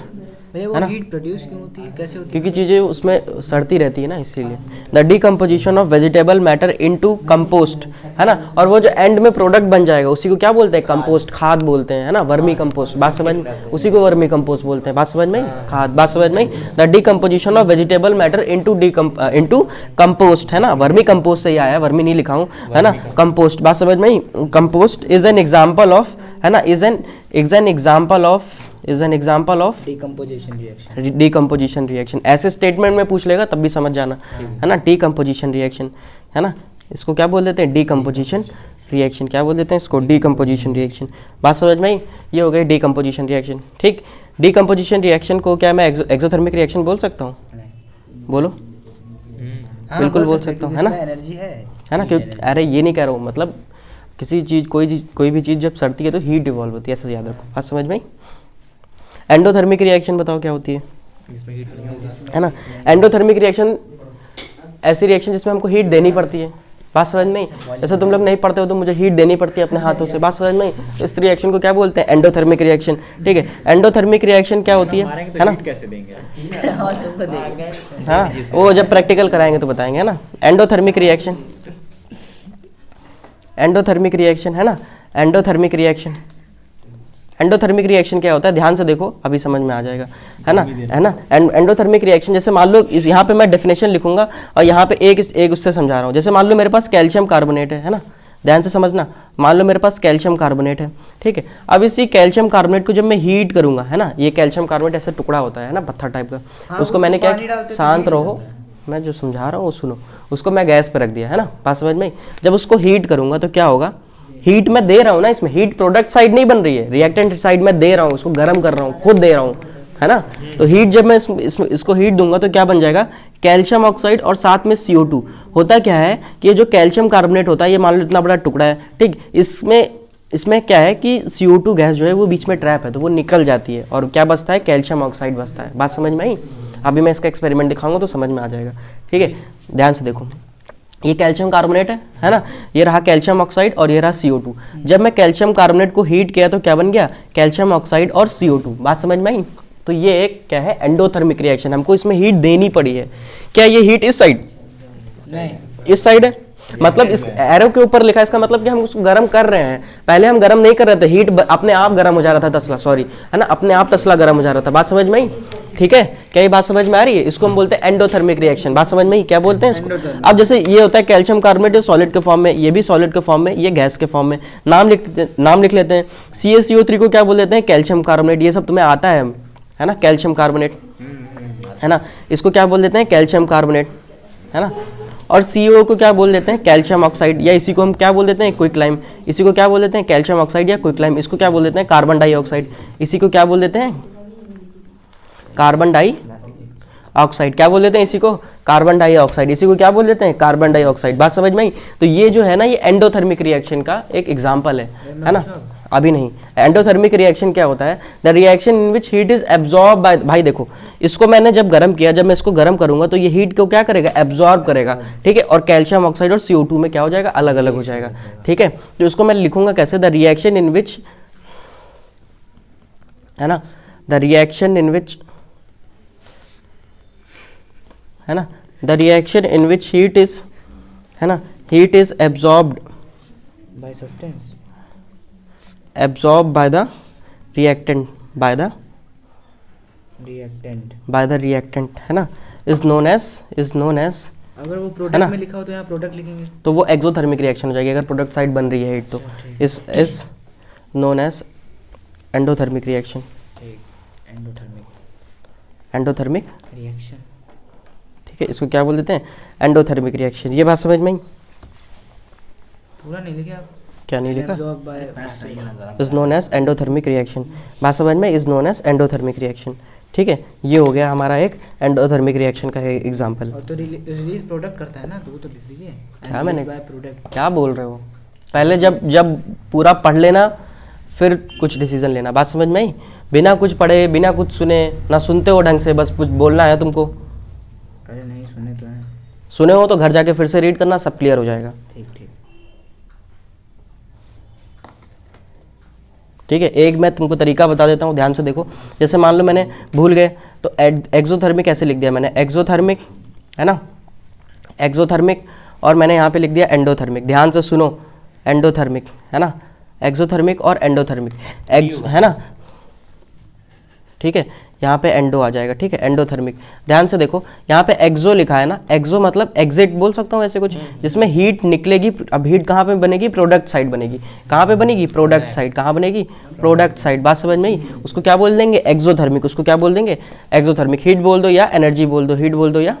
भैया वो हीट प्रोड्यूस क्यों होती है, कैसे होती है? क्योंकि चीज़ें उसमें सड़ती रहती है ना, इसीलिए। The decomposition of vegetable matter into compost, है ना, और वो जो एंड में प्रोडक्ट बन जाएगा उसी को क्या बोलते हैं, कंपोस्ट, खाद बोलते हैं, है ना, वर्मी कंपोस्ट। बात समझ में? उसी को वर्मी कंपोस्ट बोलते हैं। बात समझ में? खाद। बात समझ में? The decomposition of vegetable matter into compost, है ना, वर्मी कंपोस्ट से ही आया, वर्मी नहीं लिखा हूँ, है ना, कंपोस्ट। बात समझ में? Compost is an example of, है ना, is an example of decomposition reaction. ऐसे स्टेटमेंट में पूछ लेगा तब भी समझ जाना, है ना, डिकम्पोजिशन रिएक्शन, है ना, इसको क्या बोल देते हैं, डिकम्पोजिशन रिएक्शन। क्या बोल देते हैं इसको, डिकम्पोजिशन रिएक्शन। बात समझ में आई? ये हो गई डिकम्पोजिशन रिएक्शन। ठीक, डिकम्पोजिशन रिएक्शन को क्या मैं एक्सोथर्मिक रिएक्शन बोल सकता हूँ? बोलो। बिल्कुल बोल सकता हूँ, है ना, एनर्जी है ना, क्योंकि अरे ये नहीं कह रहा हूँ, मतलब किसी चीज, कोई भी चीज जब सड़ती है तो हीट इवॉल्व होती है, ऐसा याद रखो। बात समझ में? एंडोथर्मिक रिएक्शन बताओ क्या होती है, है ना। एंडोथर्मिक रिएक्शन ऐसी रिएक्शन जिसमें हमको हीट देनी पड़ती है। बात समझ में? जैसे तुम लोग नहीं पढ़ते हो तो मुझे हीट देनी पड़ती है अपने हाथों से। बात समझ में? इस रिएक्शन को क्या बोलते हैं, एंडोथर्मिक रिएक्शन। ठीक है, एंडोथर्मिक रिएक्शन क्या होती है ना, कैसे देंगे? हाँ, वो जब प्रैक्टिकल कराएंगे तो बताएंगे, है ना। एंडोथर्मिक रिएक्शन, एंडोथर्मिक रिएक्शन, है ना, एंडोथर्मिक रिएक्शन। एंडोथर्मिक रिएक्शन क्या होता है, ध्यान से देखो, अभी समझ में आ जाएगा, है ना। एंडोथर्मिक रिएक्शन, जैसे मान लो इस यहाँ पे मैं डेफिनेशन लिखूंगा और यहाँ पे एक उससे समझा रहा हूँ। जैसे मान लो मेरे पास कैल्शियम कार्बोनेट है ना, ध्यान से समझना। मान लो मेरे पास कैल्शियम कार्बोनेट है, ठीक है। अब इसी कैल्शियम कार्बोनेट को जब मैं हीट करूंगा, है ना, ये कैल्शियम कार्बोनेट ऐसा टुकड़ा होता है ना, पत्थर टाइप का, उसको मैंने क्या, शांत रहो, मैं जो समझा रहा हूँ वो सुनो, उसको मैं गैस पे रख दिया, है ना। बात समझ में? जब उसको हीट करूंगा तो क्या होगा, हीट मैं दे रहा हूँ ना, इसमें हीट प्रोडक्ट साइड नहीं बन रही है, रिएक्टेंट साइड में दे रहा हूँ, उसको गर्म कर रहा हूँ, खुद दे रहा हूँ, है ना। तो हीट जब मैं इसको हीट दूंगा तो क्या बन जाएगा, कैल्शियम ऑक्साइड और साथ में CO2। होता क्या है कि ये जो कैल्शियम कार्बोनेट होता है, ये मान लो इतना बड़ा टुकड़ा है, ठीक, इसमें इसमें क्या है कि CO2 गैस जो है वो बीच में ट्रैप है, तो वो निकल जाती है और क्या बचता है, कैल्शियम ऑक्साइड बचता है। बात समझ में आई? अभी मैं इसका एक्सपेरिमेंट दिखाऊंगा तो समझ में आ जाएगा। ठीक है, ध्यान से देखो, ये कैल्शियम कार्बोनेट है ना, ये रहा कैल्शियम ऑक्साइड और ये रहा CO2। जब मैं कैल्शियम कार्बोनेट को हीट किया तो क्या बन गया, कैल्शियम ऑक्साइड और CO2। बात समझ में आई? तो ये एक क्या है, एंडोथर्मिक रिएक्शन, हमको इसमें हीट देनी पड़ी है। क्या ये हीट इस साइड, नहीं, इस साइड है, मतलब इस एरो के ऊपर लिखा है, इसका मतलब कि हम उसको गर्म कर रहे हैं। पहले हम गर्म नहीं कर रहे थे, हीट अपने आप गर्म हो जा रहा था तसला, सॉरी है ना, अपने आप तसला गर्म हो जा रहा था। बात समझ में आई? ठीक है, क्या ये बात समझ में आ रही है? इसको हम बोलते हैं एंडोथर्मिक रिएक्शन। बात समझ में आई? क्या बोलते हैं इसको? अब जैसे ये होता है कैल्शियम कार्बोनेट सॉलिड के फॉर्म में, ये भी सॉलिड के फॉर्म में, ये गैस के फॉर्म में। नाम लिख लेते हैं। CaCO3 को क्या बोल देते हैं, कैल्शियम कार्बोनेट। ये सब तुम्हें आता है ना, कैल्शियम कार्बोनेट है ना, इसको क्या बोल देते हैं, कैल्शियम कार्बोनेट है ना। और CO को क्या बोल देते हैं, कैल्शियम ऑक्साइड, या इसी को हम क्या बोल देते हैं, क्विकलाइम। इसी को क्या बोल देते हैं, कैल्शियम ऑक्साइड या क्विकलाइम। इसको क्या बोल देते हैं, कार्बन डाइऑक्साइड। इसी को क्या बोल देते हैं, कार्बन डाइऑक्साइड। क्या बोल देते हैं इसी को, कार्बन डाइऑक्साइड। इसी को क्या बोल देते हैं, कार्बन डाइऑक्साइड। बात समझ में आई? तो ये जो है ना, ये एंडोथर्मिक रिएक्शन का एक एग्जाम्पल है ना। अभी नहीं, एंडोथर्मिक रिएक्शन क्या होता है, the reaction in which heat is absorb by, भाई देखो, इसको मैंने जब गर्म किया, जब मैं इसको गर्म करूंगा तो ये हीट को क्या करेगा, एब्जॉर्ब करेगा। ठीक है, और कैल्शियम ऑक्साइड और CO2 में क्या हो जाएगा, अलग अलग हो जाएगा। ठीक है, तो इसको मैं लिखूंगा कैसे, द रिएक्शन इन विच, है ना, द रिएक्शन इन विच, है ना, the reaction in which heat is, है ना, heat is absorbed bye substance, absorbed by the reactant, by the reactant है ना, is known as अगर वो प्रोडक्ट में लिखा हो तो यहाँ प्रोडक्ट लिखेंगे, तो वो एक्सोथर्मिक रिएक्शन हो जाएगी। अगर प्रोडक्ट साइड बन रही है हीट तो is known as endothermic reaction, endothermic reaction. ठीक है, इसको क्या बोल देते हैं, एंडोथर्मिक रिएक्शन। ये बात समझ में आई? पूरा नहीं लिखे आप, क्या नहीं लिखा, absorb by, is known as endothermic reaction. बात समझ में, is known as endothermic reaction. ठीक है, ये हो गया हमारा एक एंडोथर्मिक रिएक्शन का एग्जांपल। और तो रिलीज प्रोडक्ट करता है ना, तो वो तो लिख दीजिए, क्या मैंने, बाय प्रोडक्ट। क्या बोल रहे हो, पहले जब पूरा पढ़ लेना फिर कुछ डिसीजन लेना। बात समझ में आई? बिना कुछ पढ़े, बिना कुछ सुने, ना सुनते हो ढंग से, बस कुछ बोलना है तुमको। अरे नहीं सुने तो हैं, सुने हो तो घर जाके फिर से रीड करना, सब क्लियर हो जाएगा। ठीक ठीक। ठीक है, एक मैं तुमको तरीका बता देता हूँ, ध्यान से देखो। जैसे मान लो मैंने भूल गए तो एक्सोथर्मिक ऐसे लिख दिया मैंने, एक्सोथर्मिक है ना, एक्सोथर्मिक, और मैंने यहाँ पे लिख दिया एंडोथर्मिक। ध्यान से सुनो, एंडोथर्मिक है ना, एक्सोथर्मिक और एंडोथर्मिक, है ना। ठीक है, यहाँ पे एंडो आ जाएगा। ठीक है, एंडोथर्मिक। ध्यान से देखो, यहाँ पे एक्सो लिखा है ना, एक्सो मतलब एग्जिट बोल सकता हूँ ऐसे कुछ, जिसमें हीट निकलेगी। अब हीट कहाँ पे बनेगी, प्रोडक्ट साइड बनेगी। कहाँ पे बनेगी, प्रोडक्ट साइड। कहाँ बनेगी, प्रोडक्ट साइड। बात समझ में आई? उसको क्या बोल देंगे, एक्सोथर्मिक। उसको क्या बोल देंगे, एक्सोथर्मिक। हीट बोल दो या एनर्जी बोल दो, हीट बोल दो या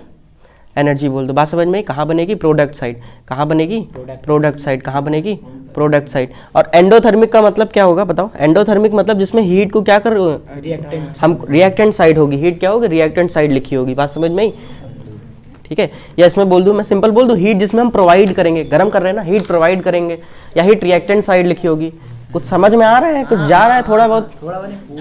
एनर्जी बोल दो। बात समझ में आई? कहाँ बनेगी, प्रोडक्ट साइड। कहाँ बनेगी, प्रोडक्ट साइड। कहाँ बनेगी, प्रोडक्ट साइड। और एंडोथर्मिक का मतलब क्या होगा बताओ, एंडोथर्मिक मतलब जिसमें हीट को क्या कर, रिएक्टेंट, हम रिएक्टेंट साइड होगी, हीट क्या होगी, रिएक्टेंट साइड लिखी होगी। बात समझ में आई? ठीक है, या इसमें बोल दूं, मैं सिंपल बोल दूं, हीट जिसमें हम प्रोवाइड करेंगे, गर्म कर रहे हैं ना, हीट प्रोवाइड करेंगे, या हीट रिएक्टेंट साइड लिखी होगी। कुछ समझ में आ रहा है, कुछ जा रहा है थोड़ा बहुत,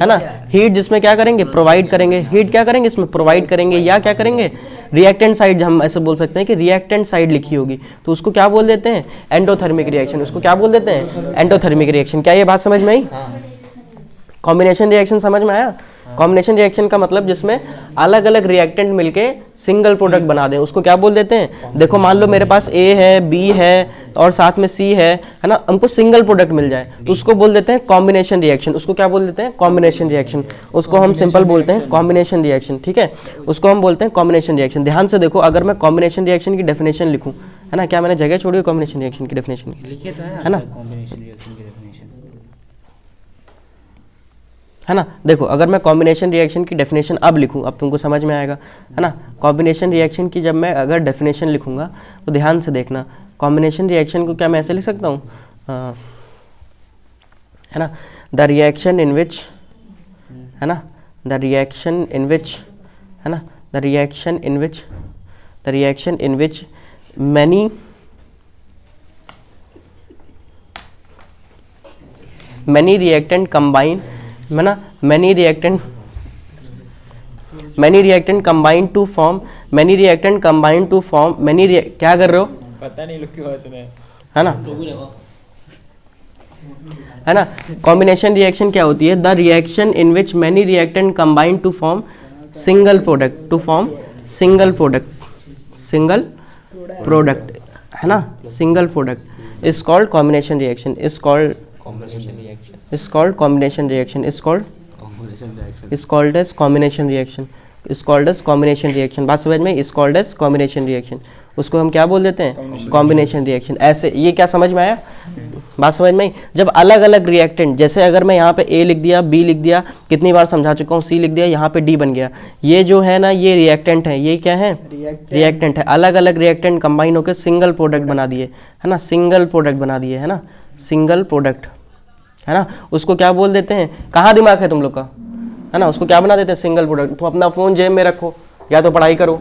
है ना। हीट जिसमें क्या करेंगे, प्रोवाइड करेंगे। हीट क्या करेंगे, इसमें प्रोवाइड करेंगे, या क्या करेंगे, रिएक्टेंट साइड। हम ऐसे बोल सकते हैं कि रिएक्टेंट साइड लिखी होगी, तो उसको क्या बोल देते हैं, एंडोथर्मिक रिएक्शन। उसको क्या बोल देते हैं, एंडोथर्मिक रिएक्शन। क्या ये बात समझ में आई? कॉम्बिनेशन रिएक्शन समझ में आया? कॉम्बिनेशन रिएक्शन का मतलब जिसमें अलग अलग रिएक्टेंट मिलके सिंगल प्रोडक्ट बना दें, उसको क्या बोल देते हैं। देखो मान लो मेरे पास A है, B है और साथ में C है ना, हमको सिंगल प्रोडक्ट मिल जाए तो उसको बोल देते हैं कॉम्बिनेशन रिएक्शन। उसको क्या बोल देते हैं, कॉम्बिनेशन रिएक्शन। उसको हम सिंपल बोलते हैं कॉम्बिनेशन रिएक्शन। ठीक है, उसको हम बोलते हैं कॉम्बिनेशन रिएक्शन। ध्यान से देखो, अगर मैं कॉम्बिनेशन रिएक्शन की डेफिनेशन लिखूँ, है ना, क्या मैंने जगह छोड़ी कॉम्बिनेशन रिएक्शन की डेफिनेशन की, लिखे तो है ना, कॉम्बिनेशन रिएक्शन की डेफिनेशन, है ना। देखो, अगर मैं कॉम्बिनेशन रिएक्शन की डेफिनेशन अब लिखूं, अब तुमको समझ में आएगा, है ना। कॉम्बिनेशन रिएक्शन की जब मैं अगर डेफिनेशन लिखूंगा तो ध्यान से देखना, कॉम्बिनेशन रिएक्शन को क्या मैं ऐसे लिख सकता हूँ, है ना, द रिएक्शन इन विच, है ना, द रिएक्शन इन विच, है ना, the reaction in which, the reaction in which many many reactant combine, है ना, many reactant combine to form, many reactant combine to form, क्या कर रहे हो, पता नहीं लोग क्यों हंस रहे हैं। है ना, है ना। कॉम्बिनेशन रिएक्शन क्या होती है? The reaction in which many reactant combine to form single product, to form single product, है ना, single product is called combination reaction, is called combination reaction, is called as combination reaction, is called as combination reaction. बात समझ में? Is called as combination reaction, उसको हम क्या बोल देते हैं? Combination reaction. ऐसे ये क्या समझ में आया? बात समझ में आई? जब अलग अलग रिएक्टेंट, जैसे अगर मैं यहाँ पे ए लिख दिया, बी लिख दिया, कितनी बार समझा चुका हूँ, सी लिख दिया, यहाँ पे डी बन गया, ये जो है ना ये रिएक्टेंट है, ये क्या है? रिएक्टेंट है। अलग अलग रिएक्टेंट कंबाइन होकर सिंगल प्रोडक्ट बना दिए, है ना, सिंगल प्रोडक्ट बना दिए, है ना, सिंगल प्रोडक्ट, है ना। उसको क्या बोल देते हैं? कहाँ दिमाग है तुम लोग का, है ना, उसको क्या बना देते हैं? Single product. तुम अपना फ़ोन जेब में रखो या तो पढ़ाई करो,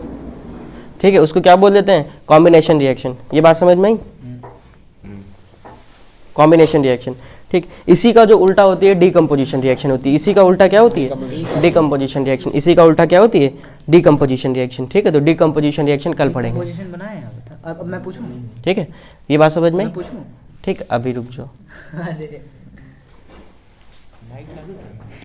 ठीक है, उसको क्या बोल देते हैं? Combination reaction. ये बात समझ में आई? कॉम्बिनेशन रिएक्शन, ठीक। इसी का जो उल्टा होती है डीकम्पोजिशन रिएक्शन होती है। इसी का उल्टा क्या होती है? Decomposition reaction. इसी का उल्टा क्या होती है? डीकम्पोजिशन रिएक्शन, ठीक है। तो डीकम्पोजिशन रिएक्शन कल पढ़ेंगे, पोजीशन बनाए हैं अब मैं पूछूं? ठीक है। ये बात समझ में आई? मैं पूछूं? ठीक, अभी रुक जाओ। अरे